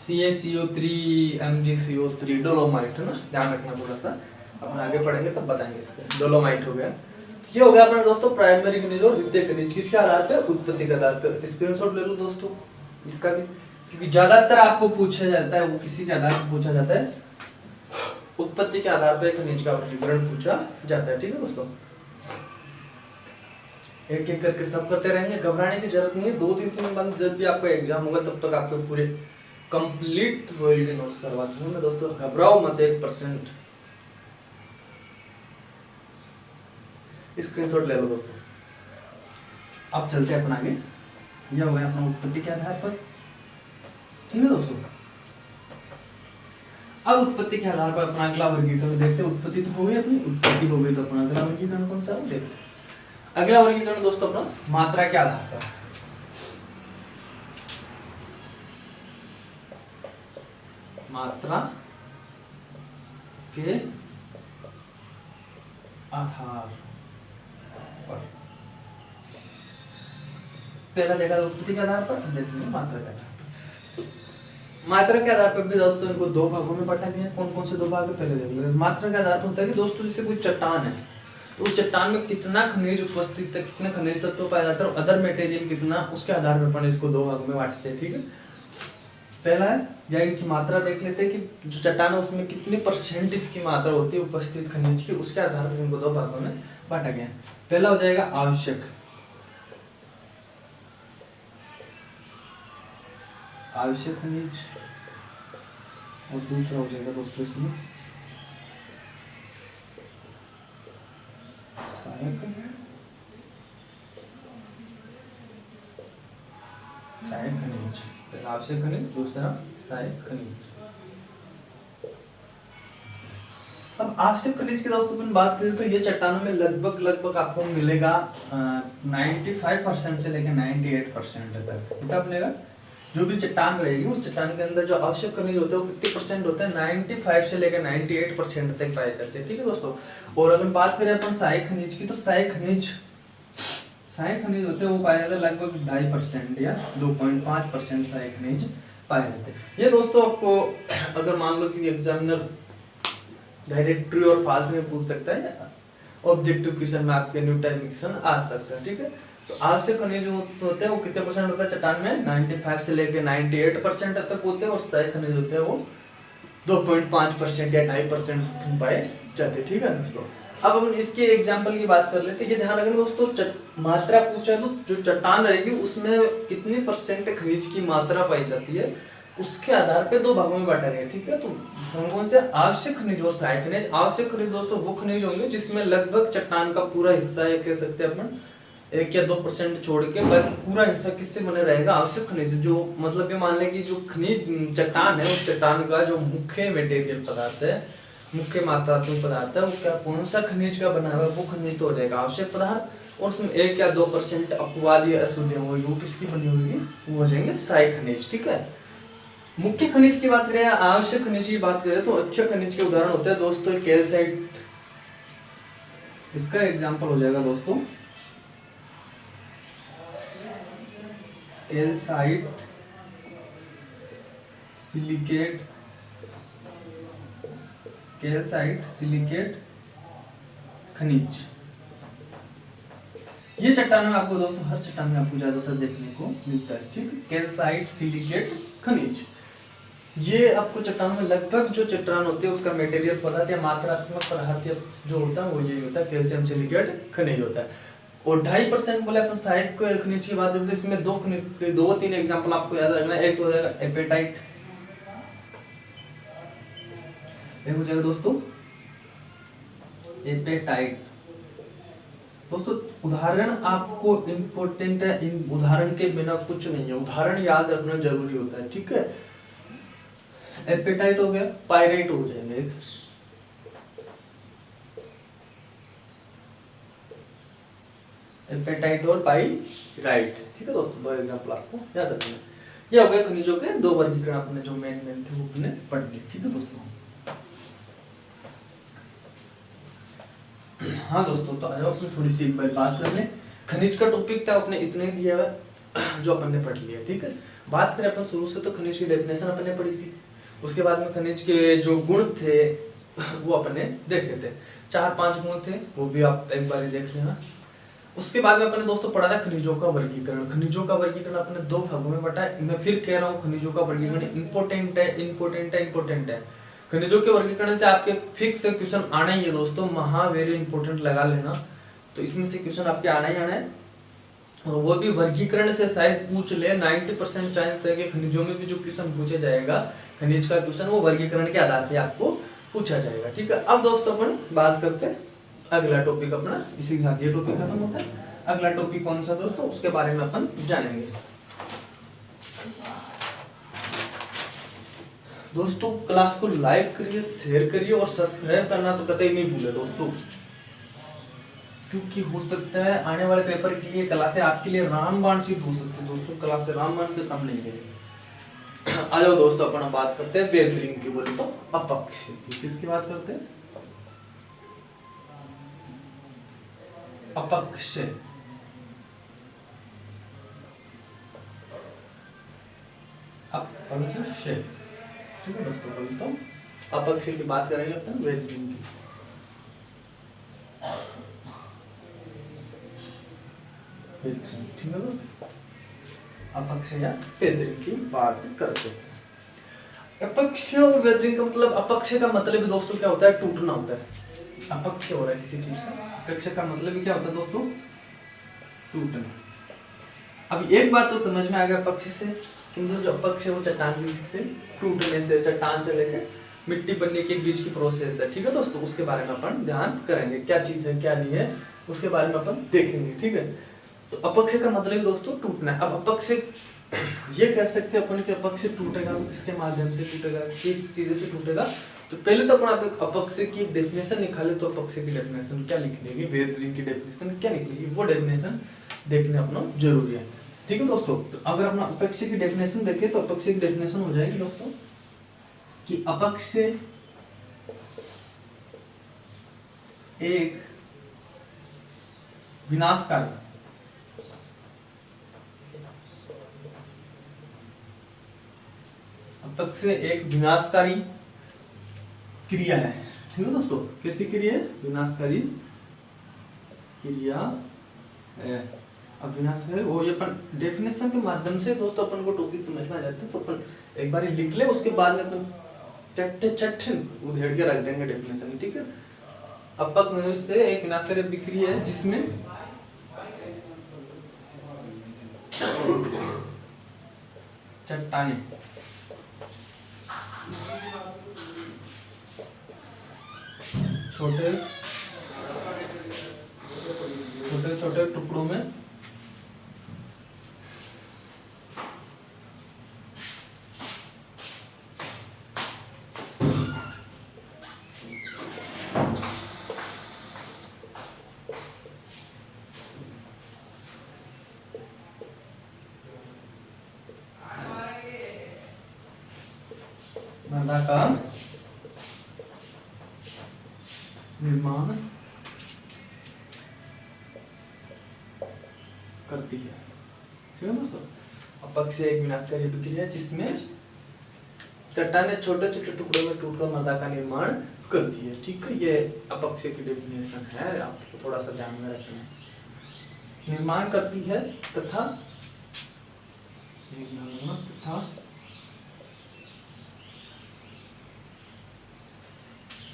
CaCO3 MgCO3, dolomite है ना, ध्यान रखना थोड़ा सा, अपन आगे पढ़ेंगे तब बताएंगे इसके। डोलोमाइट हो गया, ये हो गया अपना दोस्तों प्राइमरी खनिज और द्वितीय खनिज। किसके आधार पे, उत्पत्ति के आधार पे। स्क्रीनशॉट ले लो दोस्तों इसका भी, क्योंकि ज्यादातर आपको पूछा जाता है वो किसी के आधार पर पूछा जाता है, उत्पत्ति के आधार पर खनिज का वर्गीकरण पूछा जाता है, ठीक है दोस्तों। एक एक करके सब करते रहेंगे, घबराने की जरूरत नहीं है। 2 3 दिन जब भी आपका एग्जाम होगा तब तक आपके पूरे कंप्लीट सोइल के नोट्स करवा दूंगा मैं दोस्तों, घबराओ मत 1%। स्क्रीनशॉट ले लो दोस्तों। अब चलते हैं अपन आगे, यह हो गया अपना उत्पत्ति के आधार पर, ठीक है दोस्तों। अब उत्पत्ति के आधार पर अपना अगला वर्गीकरण देखते हैं। उत्पत्ति तो हो गई अपनी, उत्पत्ति हो गई तो अपना अगला वर्गीकरण कौन सा है देखते हैं। अगला वर्गीकरण दोस्तों अपना मात्रा के आधार पर, मात्रा के आधार पर। पहला देखा उत्पत्ति के आधार पर, अब देखेंगे मात्रा के आधार पर। मात्रा के आधार पर भी दोस्तों इनको 2 भागों में बांटा गया है। कौन कौन से 2 भाग है पहले देख लेंगे। मात्रा के आधार पर होता है कि दोस्तों जैसे कोई चट्टान है तो उस चट्टान में कितना खनिज उपस्थित है, कितने खनिज तत्व पाए जाते हैं और अदर मटेरियल कितना, उसके आधार पर अपन इसको 2 भागों में बांटते हैं, ठीक है। पहला है या इनकी मात्रा देख लेते हैं कि जो चट्टान है उसमें कितनी % इसकी मात्रा होती है उपस्थित खनिज की, उसके आधार पर इनको 2 भागों में बांटा गया है। पहला हो जाएगा आवश्यक, आवश्यक खनिज, और दूसरा हो जाएगा दोस्तों इसमें सहायक, सहायक खनिज। पहला आवश्यक खनिज, दूसरा सहायक खनिज। अब आवश्यक खनिज की दोस्तों अपन बात करें तो ये चट्टानों में लगभग आपको मिलेगा 95% से लेकर 98% तक कितना मिलेगा। जो भी चट्टान रहेगी उस चट्टान के अंदर जो आवश्यक खनिज होते हैं वो कितने % होते हैं, 95 से लेकर 98% तक पाए जाते हैं, ठीक है दोस्तों। और अगर बात करें अपन सहायक खनिज की तो सहायक खनिज होते हैं वो पाए जाते हैं लगभग 2.5% या 2.5% सहायक खनिज पाए जाते हैं। ये दोस्तों आपको अगर मान लो कि एग्जामिनर डायरेक्ट ट्रू और फॉल्स में पूछ सकता है, ऑब्जेक्टिव क्वेश्चन में आपके न्यू टाइप क्वेश्चन आ सकता है, ठीक है। तो आवश्यक खनिज होते हैं वो कितने % होता है चट्टान में, 95 से लेकर 98% तक होते हैं। और सहायक खनिज होते हैं वो 2.5% या 2.5% पाए जाते हैं, ठीक है दोस्तों। अब हम इसके एग्जाम्पल की बात कर लेते हैं। ये ध्यान रखना दोस्तों, मात्रा पूछा तो जो चट्टान रहेगी उसमें कितनी % खनिज की मात्रा पाई जाती है उसके आधार पे 2 भागों में बांटा गया, ठीक है। तो कौन से आवश्यक खनिज और सहायक खनिज। आवश्यक खनिज दोस्तों वो खनिज होंगे जिसमें लगभग चट्टान का पूरा हिस्सा है, कह सकते हैं अपन 1 या 2% छोड़ के बाकी पूरा हिस्सा किससे बने रहेगा, आवश्यक खनिज। जो मतलब ये मान लें कि जो खनिज चट्टान है उस चट्टान का जो मुख्य मटेरियल पदार्थ है, मुख्य मात्रात्मक पदार्थ है वो क्या कौन सा खनिज का बना हुआ है, वो खनिज तो हो जाएगा आवश्यक पदार्थ। और उसमें 1 या 2% अपवाद या अशुद्धियां होगी वो किसकी बनी होगी, वो हो जाएंगे सहायक खनिज, ठीक है। मुख्य खनिज की बात करें, आवश्यक खनिज की बात करें तो अच्छे खनिज के उदाहरण होते हैं दोस्तों कैल्साइट, इसका एग्जाम्पल हो जाएगा दोस्तों कैल्साइट, सिलिकेट, कैल्साइट सिलिकेट खनिज। ये चट्टान में आपको दोस्तों हर चट्टान में आपको ज्यादातर देखने को मिलता है, ठीक है। कैल्साइट सिलिकेट खनिज। ये आपको चट्टानों में लगभग जो चट्टान होती है उसका मटेरियल पदार्थ या मात्रात्मक पदार्थ जो होता है वो यही होता है, कैल्शियम सिलिकेट खनिज होता है। और 2.5% बोले अपन सहायक खनिज की बात करते हैं, इसमें दो तीन एग्जांपल आपको याद रखना है। एक तो हो जाएगा एपेटाइट, एक हो जाएगा दोस्तों एपेटाइट। दोस्तों उदाहरण आपको इम्पोर्टेंट है, इन उदाहरण के बिना कुछ नहीं है, उदाहरण याद रखना जरूरी होता है, ठीक है। एपेटाइट हो गया, पायराइट हो जाएगा एक, एपेटाइट और पाइराइट, ठीक है दोस्तों। दो एग्जांपल आपको याद रखना है। ये हो गए खनिजों के दो वर्गीकरण, अपने जो मेन थे वो अपने पढ़ लिए, ठीक है दोस्तों। हाँ दोस्तों, तो आ जाओ अपनी थोड़ी सी एक बार बात कर लें। खनिज का टॉपिक था अपने इतने ही दिया हुआ जो अपन ने पढ़ लिया, ठीक है। बात करें अपन शुरू से, तो खनिज की डेफिनेशन अपन ने पढ़ी थी, उसके बाद में खनिज के जो गुण थे वो अपन ने देखे थे, 4-5 गुण थे, वो भी आप एक बार देख लेना। उसके बाद में अपने दोस्तों पढ़ा था खनिजों का वर्गीकरण। खनिजों का वर्गीकरण अपने दो भागों में बटा है। मैं फिर कह रहा हूँ, खनिजों का वर्गीकरण इंपॉर्टेंट है, इंपॉर्टेंट है, इंपॉर्टेंट है। खनिजों के वर्गीकरण से आपके फिक्स क्वेश्चन आना ही है दोस्तों, महा वेरी इंपॉर्टेंट लगा लेना। तो इसमें से क्वेश्चन आपके आना ही आना है, और वो भी वर्गीकरण से शायद पूछ ले। 90% चांस है कि खनिजों में भी जो क्वेश्चन पूछा जाएगा, खनिज का क्वेश्चन, वो वर्गीकरण के आधार पे आपको पूछा जाएगा, ठीक है। अब दोस्तों अपन बात करते हैं अगला टॉपिक अपना, इसी के साथ ये टॉपिक खत्म होता है। अगला टॉपिक कौन सा दोस्तों, उसके बारे में अपन जानेंगे। दोस्तों क्लास को लाइक करिए, शेयर करिए और सब्सक्राइब करना तो कतई नहीं भूले दोस्तों, क्योंकि हो सकता है आने वाले पेपर के लिए क्लासें आपके लिए रामबाण सिद्ध हो सकती है दोस्तों। क्लास से रामबाण से कम नहीं है। आ जाओ दोस्तों, अपन बात करते हैं वेदरिंग की, बोले तो अपक्ष की। किसकी बात करते हैं? अपक्ष। अपक्ष, ठीक है दोस्तों, बोलता हूँ अपक्ष की बात करेंगे अपन वेदरिंग की। ठीक है दोस्तों, अपक्ष या वेदरिंग की बात करते हैं। अपक्ष और वेदरिंग का मतलब, अपक्ष का मतलब दोस्तों क्या होता है? टूटना होता है। अपक्ष हो रहा है किसी चीज का, अपक्ष का मतलब क्या होता है दोस्तों? टूटना। अब एक बात तो समझ में आ गया अपक्ष से, मतलब जो अपक्ष है वो चट्टान से टूटने से, चट्टान से लेकर मिट्टी बनने के बीच की प्रोसेस है, ठीक है दोस्तों। उसके बारे में अपन ध्यान करेंगे, क्या चीज है क्या नहीं है, उसके बारे में अपन देखेंगे, ठीक है। तो अपक्ष का मतलब दोस्तों टूटना है। अब अपक्ष ये कह सकते हैं अपन कि अपक्ष टूटेगा, किसके माध्यम से टूटेगा, किस चीज से टूटेगा। तो पहले तो अपन आप एक अपक्ष की डेफिनेशन निकाले, तो अपक्ष की डेफिनेशन क्या निकलेगी, वेदरिंग की डेफिनेशन क्या निकलेगी, वो डेफिनेशन देखने अपना जरूरी है, ठीक है दोस्तों। तो अगर अपना अपक्ष की डेफिनेशन देखें, तो अपक्ष की डेफिनेशन हो जाएगी दोस्तों कि अपक्ष एक विनाशकारी अपक्ष एक विनाशकारी क्रिया है, ठीक है दोस्तों। कैसी क्रिया है? विनाशकारी क्रिया है। अब विनाशकारी वो, ये अपन डेफिनेशन के माध्यम से दोस्तों अपन को टॉपिक समझ में आ जाता है। तो अपन एक बार लिख ले, उसके बाद में अपन चट्टे उधेड़ के रख देंगे डेफिनेशन, ठीक है। अपक्ष से एक विनाशकारी विक्रिया है जिसमें चट्टानें छोटे छोटे छोटे टुकड़ों में मृदा का निर्माण करती है, ठीक है दोस्तों। अपक्ष एक विनाशकारी प्रक्रिया जिसमें चट्टानें छोटे छोटे टुकड़ों में टूटकर मृदा का निर्माण करती है, ठीक है। ये अपक्ष की डेफिनेशन है, आपको थोड़ा सा ध्यान में रखना है। निर्माण करती है तथा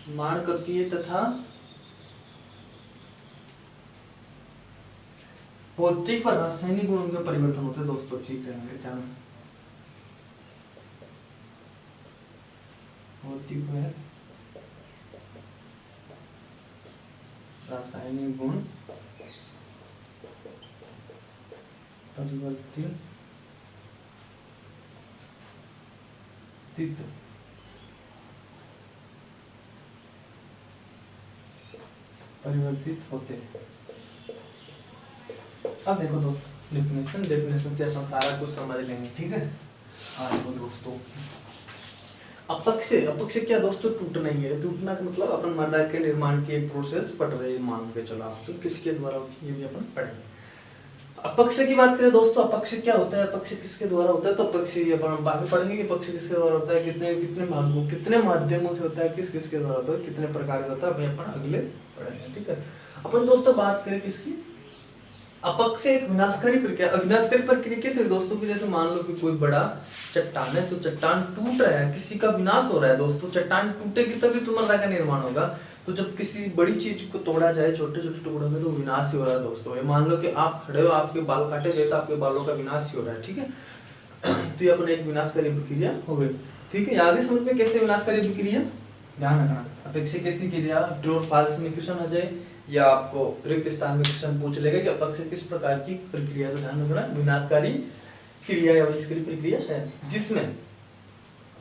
निर्माण करती है तथा भौतिक व रासायनिक गुणों के परिवर्तन होते हैं दोस्तों, ठीक है ध्यान। भौतिक व रासायनिक गुण परिवर्तित होते हैं। अब देखो दोस्तों डेफिनेशन से अपन सारा कुछ समझ लेंगे, ठीक है। हाँ देखो दोस्तों, अपक्ष क्या दोस्तों, टूटना ही है। टूटना का मतलब अपन मर्दा के निर्माण की एक प्रोसेस पढ़ रहे हैं, मान के चलो आप, तो किसके द्वारा होती है ये भी अपन पढ़ेंगे। अपक्ष की बात करें दोस्तों, अपक्ष क्या होता है, अपक्ष किसके द्वारा होता है, तो अपक्ष ये अपन बाकी पढ़ेंगे कि अपक्ष किसके द्वारा होता है, कितने भागों कितने माध्यमों से होता है, किसके द्वारा होता है, कितने प्रकार का होता है, अभी अपन अगले पढ़ेंगे, ठीक है। अपन दोस्तों बात करें किसकी, अपक्ष एक विनाशकारी प्रक्रिया। विनाशकारी प्रक्रिया कैसे दोस्तों, की जैसे मान लो कि कोई बड़ा चट्टान है, तो चट्टान टूट रहा है, किसी का विनाश हो रहा है दोस्तों। चट्टान टूटेगी तभी तो मर्दा का निर्माण होगा। तो जब किसी बड़ी चीज को तोड़ा जाए छोटे छोटे टुकड़ों में, तो विनाश ही हो रहा है दोस्तों। ये मान लो कि आप खड़े हो, आपके बाल काटे गए, तो आपके बालों का विनाश ही हो रहा है, ठीक है। तो ये अपने एक विनाशकारी प्रक्रिया हो गई, ठीक है। आगे समझ में कैसे विनाशकारी प्रक्रिया, ध्यान रखना। अपेक्षा कैसी क्रिया, ट्रू और फॉल्स में क्वेश्चन आ जाए, या आपको रिक्त स्थान में क्वेश्चन पूछ लेगा कि अपक्ष किस प्रकार की प्रक्रिया, तो ध्यान रखना विनाशकारी क्रिया या विनाशकारी प्रक्रिया है, जिसमें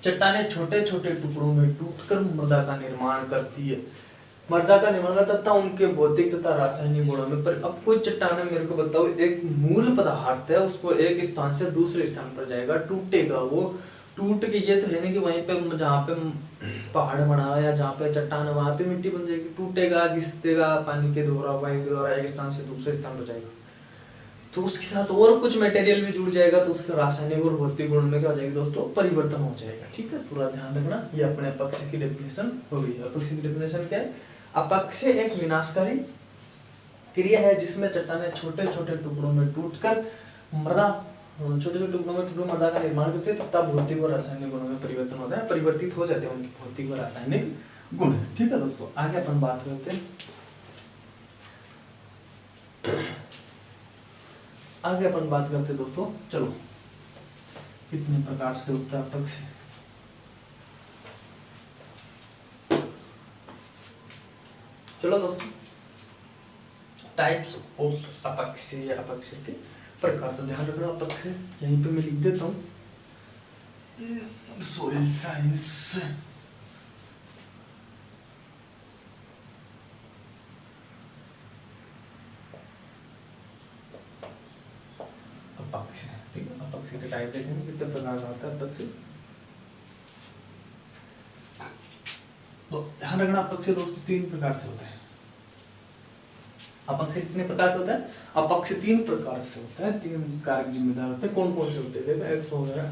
चट्टानें छोटे छोटे टुकड़ों में टूटकर मृदा का निर्माण करती है। मृदा का निर्माण तथा उनके भौतिक तथा रासायनिक गुणों में। पर अब कोई चट्टान है, मेरे को बताओ, एक मूल पदार्थ है, उसको एक स्थान से दूसरे स्थान पर जाएगा, टूटेगा, वो टूट के, ये तो है नहीं कि वहीं पे जहाँ पे पहाड़ बना है या जहाँ पे चट्टान है वहां पे मिट्टी बन जाएगी, टूटेगा, घिसतेगा पानी के द्वारा, वायु के द्वारा एक स्थान से दूसरे स्थान पर जाएगा, तो उसके साथ और कुछ मटेरियल भी जुड़ जाएगा, तो उसके रासायनिक और भौतिक गुण में क्या हो जाएगा दोस्तों, परिवर्तन हो जाएगा, ठीक है। पूरा ध्यान रखना। ये अपने अपक्ष की डेफिनेशन हो गई। अपक्ष की डेफिनेशन क्या है, अपक्ष एक विनाशकारी क्रिया है जिसमें चट्टानें छोटे छोटे टुकड़ों में टूटकर मृदा छोटे छोटे टुकड़ों में मृदा का निर्माण करते हैं, तब भौतिक और रासायनिक गुणों में परिवर्तन होता है, परिवर्तित हो जाते हैं उनके भौतिक और रासायनिक गुण, ठीक है दोस्तों। आगे अपन बात करते हैं, दोस्तों, चलो कितने प्रकार से होता है अपक्ष। चलो दोस्तों, टाइप्स ऑफ अपक्ष या अपक्ष के प्रकार, तो ध्यान रखना। अपक्ष यहीं पे मैं लिख देता हूँ, सोइल साइंस अपक्ष, ठीक है। अपक्ष के टाइप देखेंगे कितने प्रकार का होता है अपक्ष, तो ध्यान रखना। अपक्ष दोस्तों 3 प्रकार से होता है। अपक्ष कितने प्रकार से होता है, अपक्ष 3 प्रकार से होता है, 3 कारक जिम्मेदार होते हैं। कौन कौन से होते हैं, एक हो गया,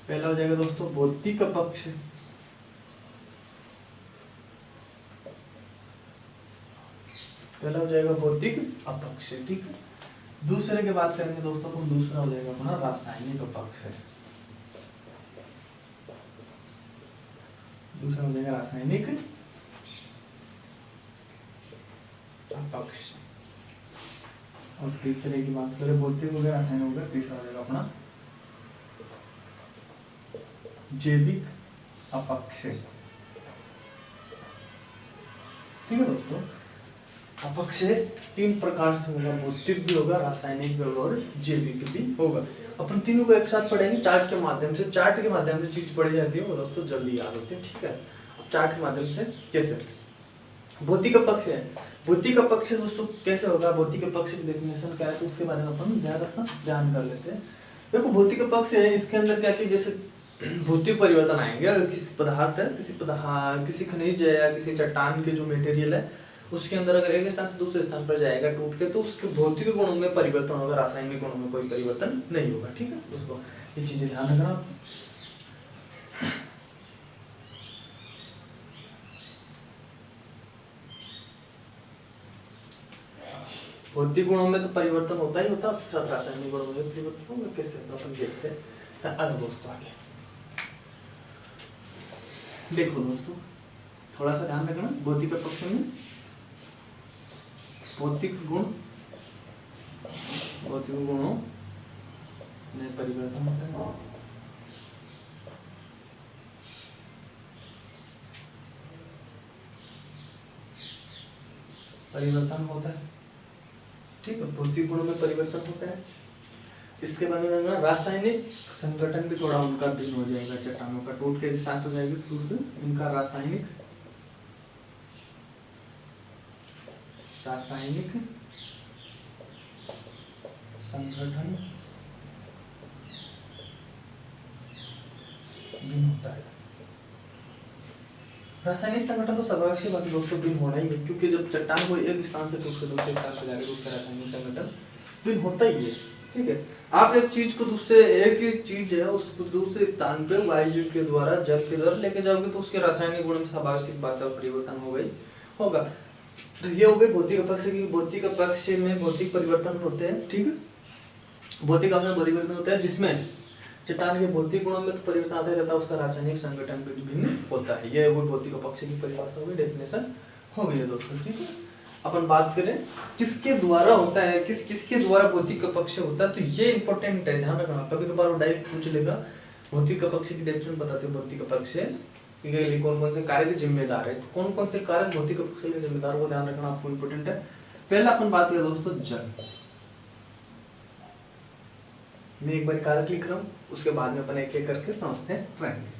पहला हो जाएगा दोस्तों भौतिक अपक्ष, पहला हो जाएगा भौतिक अपक्ष, ठीक है। दूसरे की बात करेंगे दोस्तों, तो दूसरा हो जाएगा अपना रासायनिक अपक्ष, दूसरा हो जाएगा रासायनिक अपक्ष, और तीसरे की बात करें भौतिक वगैरह रासायनिक वगैरह, तीसरा हो जाएगा अपना जैविक अपक्ष, ठीक है दोस्तों। अपक्ष 3 प्रकार से होगा, भौतिक भी होगा, रासायनिक भी होगा और जैविक भी होगा। अपन तीनों को एक साथ पढ़ेंगे चार्ट के माध्यम से। चार्ट के माध्यम से चीज पढ़ी जाती है वो दोस्तों जल्दी याद होती है, ठीक है। अब चार्ट के माध्यम से कैसे, भौतिक अपक्ष है, भौतिक अपक्ष दोस्तों कैसे होगा, भौतिक अपक्ष की डेफिनेशन क्या है, तो उसके बारे में अपन ज्यादा सा ध्यान कर लेते हैं। देखो भौतिक अपक्ष है, इसके अंदर क्या कि जैसे भौतिक परिवर्तन आएंगे, अगर किसी पदार्थ है, किसी खनिज है या किसी चट्टान के जो मटेरियल है, उसके अंदर अगर एक स्थान से दूसरे स्थान पर जाएगा टूट के, तो उसके भौतिक गुणों में परिवर्तन होगा, रासायनिक गुणों में कोई परिवर्तन नहीं होगा, ठीक है दोस्तों। ये चीजें ध्यान रखना। भौतिक गुणों में तो परिवर्तन होता ही होता है, उसके साथ रासायनिक गुणों में परिवर्तन होगा, कैसे तो अपन देखते हैं। दोस्तों आगे देखो दोस्तों, थोड़ा सा ध्यान रखना, भौतिक पक्ष में भौतिक गुणों में परिवर्तन होता है। परिवर्तन होता है, ठीक है, भौतिक गुणों में परिवर्तन होता है। इसके बारे में ना रासायनिक संगठन भी थोड़ा उनका भिन्न हो जाएगा, चट्टानों का टूट के स्थान हो जाएगी, तो दूसरे इनका रासायनिक संगठन भिन्न होता है। रासायनिक संगठन तो स्वाभाविक सी बात है दोस्तों, भिन्न होना ही है, क्योंकि जब चट्टान को एक स्थान से टूट के दूसरे स्थान पे जाएगा तो उसका रासायनिक संगठन भिन्न होता ही है, ठीक है। आप एक चीज को दूसरे, एक ही चीज है उसको दूसरे स्थान पे वायु के द्वारा, जल के द्वारा लेके जाओगे तो उसके रासायनिक गुण में स्वाभाविक बात है परिवर्तन होगा। तो ये हो गई भौतिक पक्ष की। भौतिक पक्ष में भौतिक परिवर्तन होते हैं, ठीक है, भौतिक में परिवर्तन होता है, जिसमें चट्टान के भौतिक गुणों में तो परिवर्तन आता रहता है, उसका रासायनिक संगठन भी भिन्न होता है। ये वो भौतिक पक्ष की परिभाषा हो गई, डेफिनेशन हो गई है दोस्तों, ठीक है। अपन बात करें किसके द्वारा होता है, किसके द्वारा भौतिक पक्ष होता है, तो ये इंपॉर्टेंट है, ध्यान रखना। कभी कभार वो डायरेक्ट पूछ लेगा, भौतिक पक्ष की डेफिनेशन बताते हो, भौतिक पक्ष के लिए कौन कौन से कार्य के जिम्मेदार है, तो कौन कौन से कार्य भौतिक पक्ष के लिए जिम्मेदार, वो ध्यान रखना आपको इंपॉर्टेंट है। पहला अपन बात करें दोस्तों जल, मैं एक बार कारक लिख रहा हूँ, उसके बाद में अपन एक एक करके समझते रहेंगे।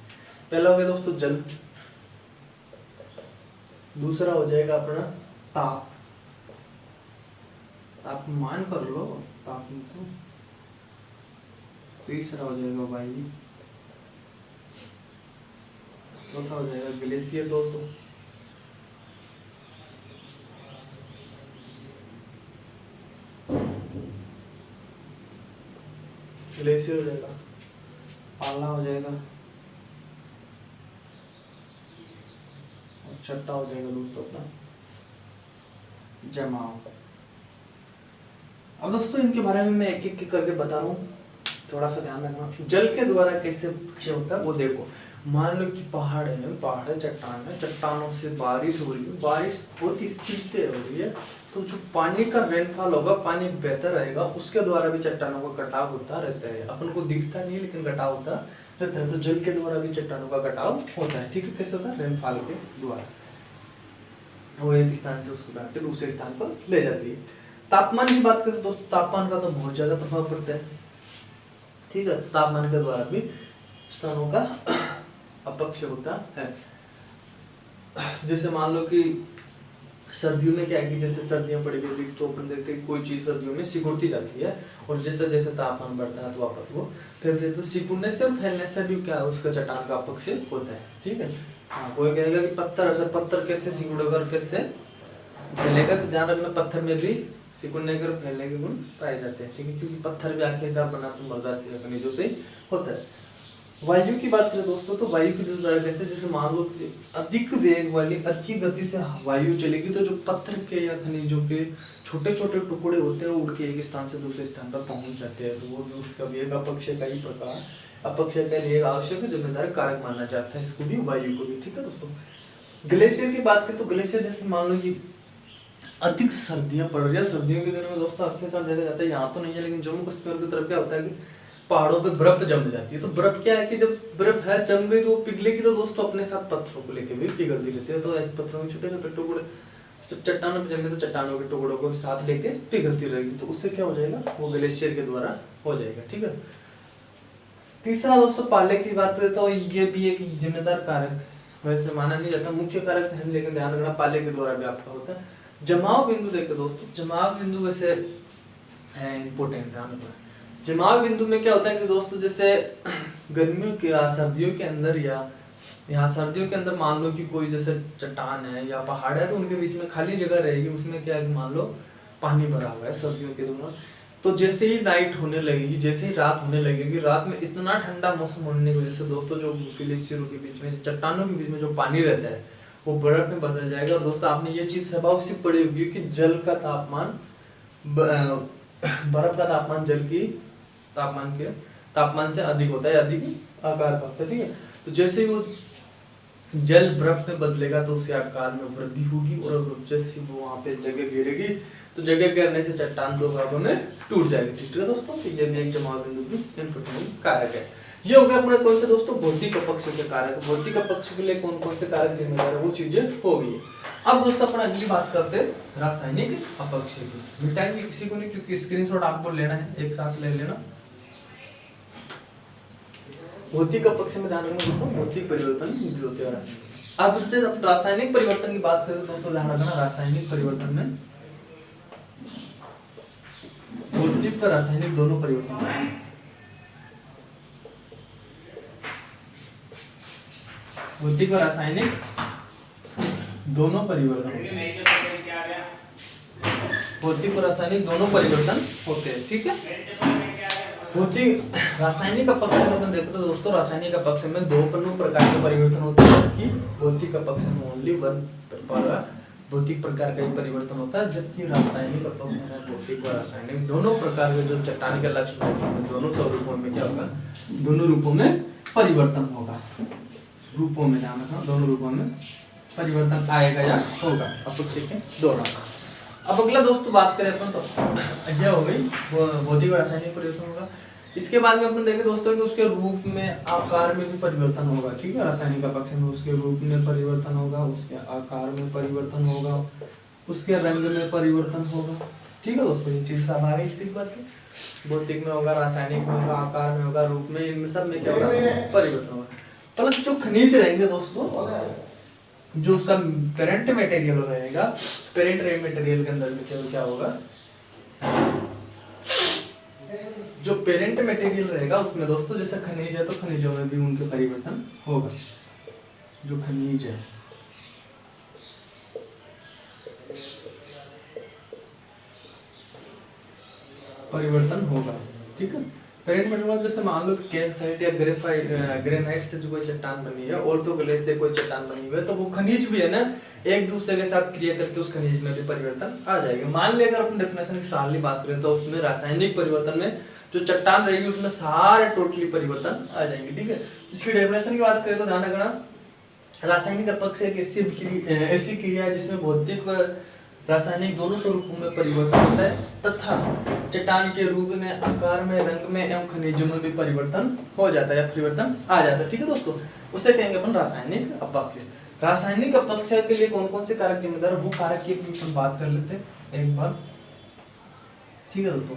पहला हो गया दोस्तों जल, दूसरा हो जाएगा अपना ताप, तापमान कर लो, तापमान तो, तीसरा हो जाएगा वायु, चौथा हो जाएगा ग्लेशियर दोस्तों, ग्लेशियर हो जाएगा, पाला हो जाएगा, और छठा हो जाएगा दोस्तों अपना जमाव। अब दोस्तों इनके बारे में मैं एक एक करके बता रहा हूँ, थोड़ा सा ध्यान रखना। जल के द्वारा कैसे होता है वो देखो, मान लो कि पहाड़ है, चट्टान है, चट्टानों से बारिश हो रही है, बारिश बहुत स्थिर से हो रही है, तो जो पानी का रेनफॉल होगा, पानी बेहतर रहेगा, उसके द्वारा भी चट्टानों का कटाव होता रहता है। अपन को दिखता नहीं लेकिन कटाव होता रहता है, तो जल के द्वारा भी चट्टानों का कटाव होता है, ठीक है। कैसे होता है? रेनफॉल के द्वारा, वो एक स्थान से उसको उठा के दूसरे स्थान पर ले जाती है। तापमान की बात करें तो तापमान का तो बहुत ज्यादा प्रभाव पड़ता है, ठीक है, तापमान के द्वारा भी चट्टानों का अपक्ष होता है। जैसे मान लो कि सर्दियों में क्या है कि जैसे सर्दियां पड़ी हुई तो अपन देखते हैं कोई चीज सर्दियों में सिकुड़ती जाती है, और जैसे जैसे तापमान बढ़ता है तो वापस वो फैलते हैं, तो सिकुड़ने से और फैलने से भी क्या उसका चट्टान का अपक्ष होता है, ठीक है। हाँ, कोई कहेगा कि पत्थर कैसे सिकुड़ेगा और कैसे फैलेगा, तो ध्यान रखना पत्थर में भी सिकुड़ने के और फैलने के गुण पाए जाते हैं, ठीक है, क्योंकि पत्थर भी आखिरकार बना तो मृदा से खनिजों से होता है। वायु की बात करें दोस्तों, तो वायु की द्वारा कैसे, जैसे मान लो अधिक वेग वाली अच्छी गति से वायु चलेगी, तो जो पत्थर के या खनिजों के छोटे छोटे टुकड़े होते हैं, उड़ के एक स्थान से दूसरे स्थान पर पहुंच जाते हैं, तो वो भी उसका भी एक अपक्ष का ही प्रकार, अपक्ष के लिए आवश्यक जिम्मेदार कारक माना जाता है, इसको भी, वायु को भी, ठीक है दोस्तों। ग्लेशियर की बात करें तो ग्लेशियर जैसे मान लो कि अधिक सर्दियां पड़ रही है, सर्दियों के दिनों में दोस्तों आखिरकार देखा जाता है, यहाँ तो नहीं है लेकिन जम्मू कश्मीर की तरफ क्या होता है कि पहाड़ों पे बर्फ जम जाती है। तो बर्फ क्या है कि जब बर्फ है जम गई तो वो पिघलेगी, तो दोस्तों अपने साथ पत्थरों को लेके भी पिघलती रहती है, तो पत्थरों के छोटे छोटे टुकड़े जब चट्टानों पे जमे तो चट्टानों के टुकड़ों को साथ लेके पिघलती रहेगी, तो उससे क्या हो जाएगा, वो ग्लेशियर के द्वारा हो जाएगा, ठीक है। तीसरा दोस्तों पाले की बात करें तो ये भी एक जिम्मेदार कारक वैसे माना नहीं जाता, मुख्य कारक है, लेकिन ध्यान रखना पाले के द्वारा भी आपका होता है। जमाव बिंदु देखे दोस्तों, जमाव बिंदु वैसे है इंपॉर्टेंट, ध्यान रखना। जमाव बिंदु में क्या होता है कि दोस्तों जैसे गर्मियों के या सर्दियों के अंदर, या यहाँ सर्दियों के अंदर मान लो कि कोई जैसे चट्टान है या पहाड़ है, तो उनके बीच में खाली जगह रहेगी, उसमें क्या है कि मान लो पानी भरा हुआ है सर्दियों के दौरान, तो जैसे ही नाइट होने लगेगी, जैसे ही रात होने लगेगी, रात में इतना ठंडा मौसम होने की वजह से दोस्तों जो ग्लेशियरों के बीच में, चट्टानों के बीच में जो पानी रहता है वो बर्फ में बदल जाएगा। और दोस्तों आपने ये चीज स्वाभाविक पड़ी होगी कि जल का तापमान, बर्फ का तापमान जल की तापमान से अधिक होता है, अधिक आकार का होता है, ठीक है। तो जैसे ही वो जल बर्फ में बदलेगा तो उसके आकार में वृद्धि होगी, और जैसे वो वहाँ पे जगह घेरेगी तो जगह घेरने से चट्टान दो भागों में टूट जाएगी। ठीक है दोस्तों, तो ये भी एक जमाव बिंदु की इन्फर्टिलिटी कारक है। ये हो गया अपने कौन से दोस्तों, भौतिक अपक्ष के कारक। भौतिक अपक्ष के लिए कौन कौन से कारक जिम्मेदार है वो चीजें हो गई। अब दोस्तों अपन अगली बात करते हैं रासायनिक अपक्ष की। मिटाएंगे किसी को नहीं, क्योंकि स्क्रीनशॉट आपको लेना है, एक साथ ले लेना। भौतिक अपक्ष में ध्यान रखना दोस्तों, भौतिक परिवर्तन भी होते हैं रासायनिक। अब रासायनिक परिवर्तन की बात करें तो दोस्तों ध्यान रखना, रासायनिक परिवर्तन में भौतिक व रासायनिक दोनों परिवर्तन, भौतिक व रासायनिक दोनों परिवर्तन, भौतिक और रासायनिक दोनों परिवर्तन होते हैं। ठीक है, भौतिक रासायनिक अपक्ष में अपन देखो तो दोस्तों रासायनिक अपक्ष में दो प्रकार के परिवर्तन होते हैं, जबकि भौतिक अपक्ष में ओनली वन भौतिक प्रकार का ही परिवर्तन होता है, जबकि रासायनिक अपक्ष में भौतिक और रासायनिक दोनों प्रकार के जो चट्टान के लक्ष्य में दोनों स्वरूपों में क्या होगा, दोनों रूपों में परिवर्तन होगा। रूपों में ध्यान रखना, दोनों रूपों में परिवर्तन आएगा या होगा अपक्ष के दौरान। अब अगला दोस्तों बात करें अपन तो यह हो गई भौतिक और रासायनिक परिवर्तन होगा। इसके बाद में अपन देखें दोस्तों कि उसके रूप में आकार में भी परिवर्तन होगा। ठीक है, रासायनिक अपक्ष में उसके रूप में परिवर्तन होगा, उसके आकार में परिवर्तन होगा, उसके रंग में परिवर्तन होगा। ठीक है दोस्तों, ये चीज सब आ गई इस बात की। भौतिक में होगा, रासायनिक में होगा, आकार में होगा, रूप में, इनमें सब में क्या होगा, परिवर्तन होगा। प्लस जो खनिज रहेंगे दोस्तों, जो उसका पेरेंट मटेरियल रहेगा, पेरेंट मटेरियल के अंदर में क्या होगा, जो पेरेंट मटेरियल रहेगा उसमें दोस्तों जैसे खनिज है तो खनिजों में भी उनके परिवर्तन होगा। जो खनिज है परिवर्तन होगा। ठीक है, पेरेंट मटेरियल जैसे मान लो कि कैल्साइट या ग्रेनाइट से जो कोई चट्टान बनी है, ऑर्थोग्लेज से कोई चट्टान बनी हुई है, तो वो खनिज भी है ना, एक दूसरे के साथ क्रिया करके उस खनिज में भी परिवर्तन आ जाएगा। मान लिया अगर अपन डेफिनेशन की सारणी बात करें तो उसमें रासायनिक परिवर्तन में जो चट्टान रहेगी उसमें सारे टोटली परिवर्तन आ जाएंगे। ठीक है, इसकी डेफिनेशन की बात करें तो ध्यान रखना, रासायनिक अपक्ष एक ऐसी क्रिया है जिसमें भौतिक व रासायनिक दोनों स्वरूपों में परिवर्तन होता है तथा चट्टान के रूप में, आकार में, रंग में एवं खनिजों में भी परिवर्तन हो जाता है या परिवर्तन आ जाता है। ठीक है दोस्तों, उसे कहेंगे अपन रासायनिक अपक्ष। रासायनिक अपक्ष के लिए कौन कौन से कारक जिम्मेदार, वो कारक की अपन बात कर लेते हैं एक बार। ठीक है दोस्तों,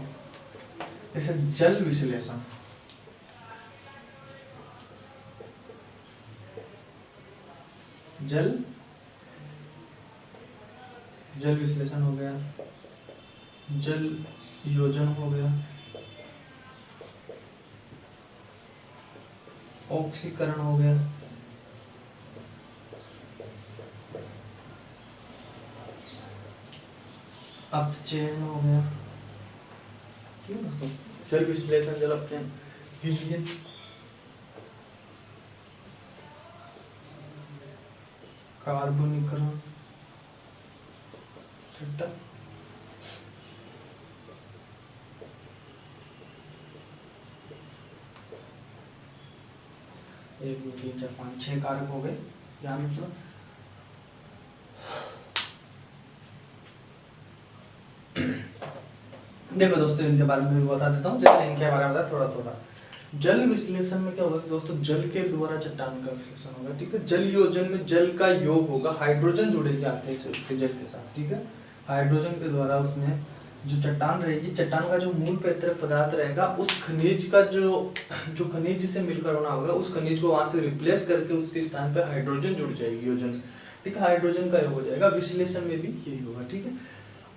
जैसे जल विश्लेषण, जल विश्लेषण हो गया, जल योजन हो गया, ऑक्सीकरण हो गया, अपचयन हो गया। क्यों दोस्तों, जल विश्लेषण, जल अपचयन, विलयन, कार्बनीकरण, छठा एक दो तीन चार पाँच छह कारक हो गए, ध्यान रखना। देखो दोस्तों, इनके बारे में भी बता देता हूँ, जैसे इनके बारे में थोड़ा थोड़ा। जल विश्लेषण में क्या होगा दोस्तों, जल के द्वारा चट्टान का विश्लेषण होगा। ठीक है, जल योजन में जल का योग होगा, हाइड्रोजन जुड़ेगा आते उसके जल के साथ। ठीक है, हाइड्रोजन के द्वारा उसमें जो चट्टान रहेगी, चट्टान का जो मूल पैतृक पदार्थ रहेगा, उस खनिज का जो खनिज से मिलकर बना होगा, उस खनिज को वहां से रिप्लेस करके उसके स्थान पर हाइड्रोजन जुड़ जाएगी, योजन। ठीक है, हाइड्रोजन का योग हो जाएगा। विश्लेषण में भी यही होगा। ठीक है,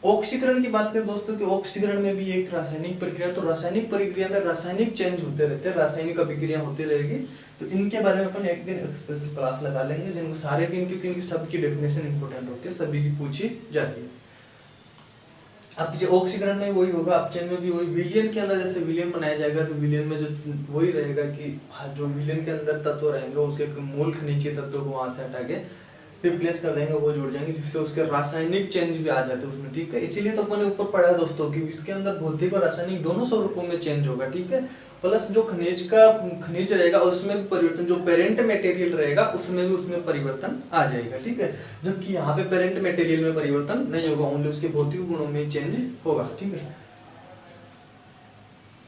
ऑक्सीकरण की बात करें दोस्तों कि ऑक्सीकरण में भी एक रासायनिक प्रक्रिया, तो रासायनिक प्रक्रिया में रासायनिक चेंज होते रहते हैं, रासायनिक अभिक्रिया होती रहेगी। तो इनके बारे में अपन एक दिन स्पेशल क्लास लगा लेंगे, जिनको सारे की, क्योंकि इनकी सबकी डेफिनेशन इंपॉर्टेंट होती है, सभी की पूछी जाती है। अब जो ऑक्सीकरण में वही होगा, अपचयन में भी वही। विलयन के अंदर जैसे विलयन बनाया जाएगा तो विलयन में जो वही रहेगा कि जो विलयन के अंदर तत्व रहेंगे उसके मूल खनिज तत्व को वहां से हटा के रिप्लेस कर देंगे, वो जुड़ जाएंगे, जिससे उसके रासायनिक चेंज भी आ जाते हैं उसमें, ठीक है। इसीलिए तो मैंने ऊपर पढ़ा है दोस्तों कि इसके अंदर भौतिक और रासायनिक दोनों स्वरूपों में चेंज होगा, ठीक है। प्लस जो खनिज रहेगा उसमें भी परिवर्तन, जो पेरेंट मटेरियल रहेगा उसमें भी उसमें परिवर्तन आ जाएगा, ठीक है। जबकि यहाँ पे पेरेंट मटेरियल में परिवर्तन नहीं होगा, ओनली उसके भौतिक गुणों में चेंज होगा, ठीक है।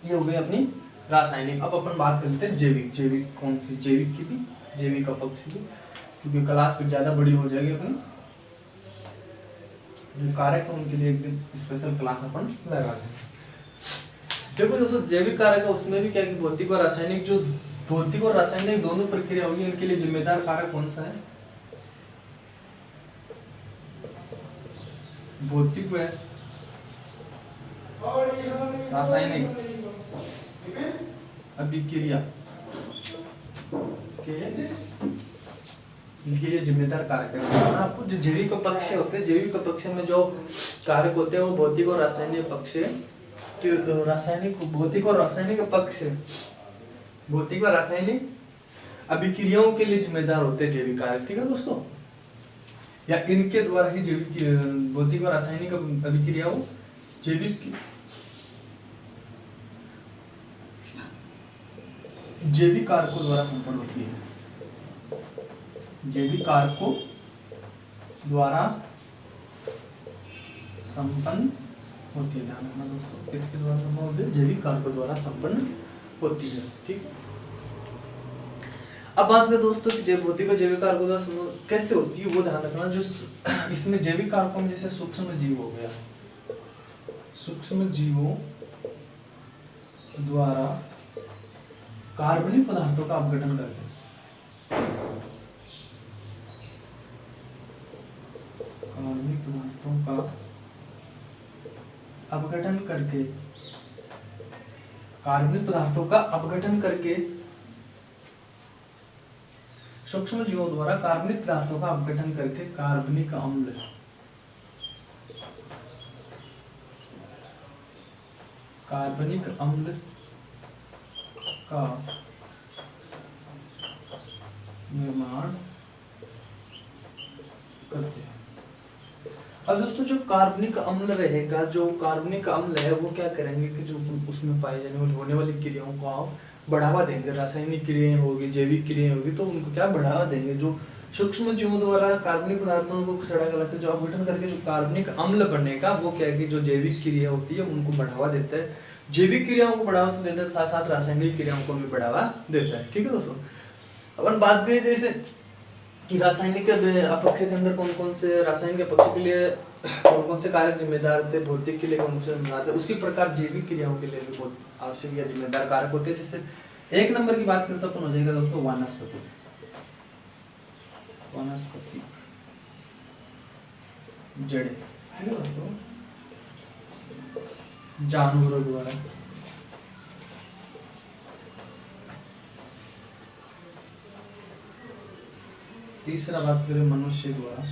ये हो गई अपनी रासायनिक। अब अपन बात करते हैं जैविक। जैविक कौन सी? जैविक की भी, जैविक अपक्ष की, क्योंकि क्लास फिर ज्यादा बड़ी हो जाएगी अपनी। जो कारक है उनके लिए एक दिन स्पेशल क्लास अपन लगा देंगे। देखो दोस्तों, जैविक कारक है उसमें भी क्या कि भौतिक और रासायनिक, जो भौतिक और रासायनिक दोनों प्रक्रिया होगी, इनके लिए जिम्मेदार कारक कौन सा है? भौतिक व रासायनिक अभिक्रिया के इनके लिए जिम्मेदार कारक है। आपको जो जैविक पक्ष होते हैं, जैविक पक्ष में जो कारक होते हैं वो भौतिक और रासायनिक पक्ष, रासायनिक भौतिक और रासायनिक पक्ष, भौतिक और रासायनिक अभिक्रियाओं के लिए जिम्मेदार होते हैं जैविक कारक, ठीक है दोस्तों। या इनके द्वारा ही जैविक भौतिक और रासायनिक अभिक्रियाओं जैविक कारकों द्वारा संपन्न होती है। जैविक कारकों द्वारा संपन्न होती है, ध्यान रखना दोस्तों, किसके द्वारा संपन्न होती है? जैविक कारकों द्वारा संपन्न होती है, ठीक। अब बात करें दोस्तों कि भौतिक और जैविक कारकों द्वारा कैसे होती है, वो ध्यान रखना। जो इसमें जैविक कारकों में जैसे सूक्ष्म जीव हो गया, सूक्ष्म जीवों द्वारा कार्बनिक पदार्थों का अपघटन करके, कार्बनिक पदार्थों का अपघटन करके, कार्बनिक पदार्थों का अपघटन करके, सूक्ष्म जीवों द्वारा कार्बनिक पदार्थों का अपघटन करके कार्बनिक अम्ल, कार्बनिक अम्ल का निर्माण करते हैं। अब दोस्तों जो कार्बनिक अम्ल रहेगा, जो कार्बनिक अम्ल है वो क्या करेंगे कि जो उसमें पाई जाने वाली होने वाली क्रियाओं को आप बढ़ावा देंगे। रासायनिक क्रियाएं होगी, जैविक क्रियाएं होगी, तो उनको क्या बढ़ावा देंगे। जो सूक्ष्म जीवों द्वारा कार्बनिक पदार्थों को सड़ा गला जो अपघटन करके जो कार्बनिक अम्ल बनेगा, वो क्या है कि जो जैविक क्रिया होती है उनको बढ़ावा देता है। जैविक क्रियाओं को बढ़ावा तो देता है, साथ साथ रासायनिक क्रियाओं को भी बढ़ावा देता है, ठीक है दोस्तों। अपन बात करें जैसे कि रासायनिक अपक्ष के अंदर कौन कौन से रासायनिक अपक्ष के लिए कौन कौन से कारक जिम्मेदार थे, भौतिक के लिए कौन से जिम्मेदार थे, उसी प्रकार जैविक क्रियाओं के लिए भी बहुत आवश्यक या जिम्मेदार कारक होते हैं। जैसे एक नंबर की बात करें तो अपन हो जाएगा दोस्तों वनस्पति, वनस्पति जड़ें, जानवरों द्वारा, तीसरा बात करें मनुष्य द्वारा,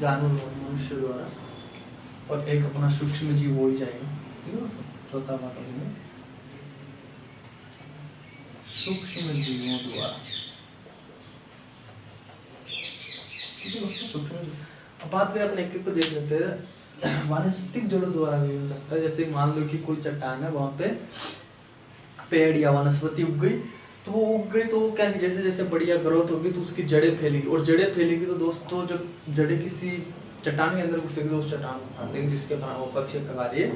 जानवर मनुष्य द्वारा, और एक अपना सूक्ष्म जीव हो ही जाएगा, ठीक है। चौथा बात है सूक्ष्म जीवों द्वारा, सूक्ष्म। अब बात करें अपने एक को देख लेते हैं वानस्पतिक जड़ों द्वारा भी हो सकता है। जैसे मान लो कि कोई चट्टान है, वहां पे पेड़ या वनस्पति उग गई, तो वो उग गई तो क्या कि जैसे जैसे बढ़िया ग्रोथ होगी तो उसकी जड़ें फैलेगी, और जड़ें फैलेगी तो दोस्तों जब जड़ें किसी चट्टान के अंदर घुसेगी तो उस चट्टान को काटेगी, जिसके कारण अपक्ष का कार्य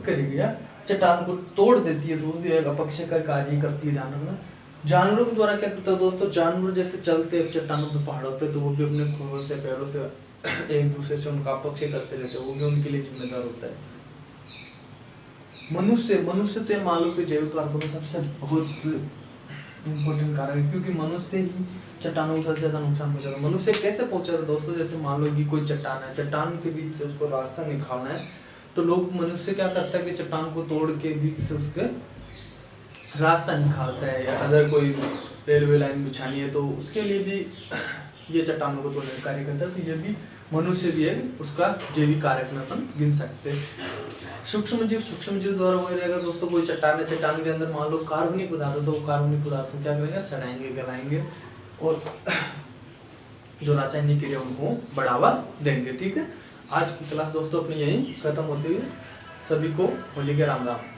करेगी या चट्टान को तोड़ देती है, तो वो भी एक अपक्ष का कार्य करती है, ध्यान रखना। जानवरों के द्वारा क्या करता है दोस्तों, जानवर जैसे चलते हैं चट्टानों पे, पहाड़ों पे, तो वो भी अपने खुरों से पैरों से एक दूसरे से उनका अपक्ष करते रहते हैं, वो भी उनके लिए जिम्मेदार होता है। मनुष्य तो मान लो कि जैविक कारकों में सबसे बहुत इम्पोर्टेंट कारक है, क्योंकि मनुष्य ही चट्टानों को सबसे ज्यादा नुकसान पहुंचाता है। मनुष्य कैसे पहुंचाता है दोस्तों, जैसे मान लो कि कोई चट्टान है, चट्टान के बीच से उसको रास्ता निकालना है, तो लोग मनुष्य क्या करता है कि चट्टान को तोड़ के बीच से उसके रास्ता निकालता है, या अगर कोई रेलवे लाइन बिछानी है तो उसके लिए भी ये चट्टानों को तोड़ने का कार्य करता है। तो ये भी मनुष्य भी एक उसका जैविक कारक में अपन गिन सकते हैं। सूक्ष्म जीव द्वारा वही रहेगा दोस्तों, कोई चट्टान है, चट्टान के अंदर मान लो कार्बनिक पदार्थ, तो कार्बनिक पदार्थों क्या करेंगे, सड़ाएंगे, गलाएंगे और जो रासायनिक क्रिया उनको बढ़ावा देंगे। ठीक है, आज की क्लास दोस्तों अपनी यही खत्म होती हुई, सभी को होली के राम राम।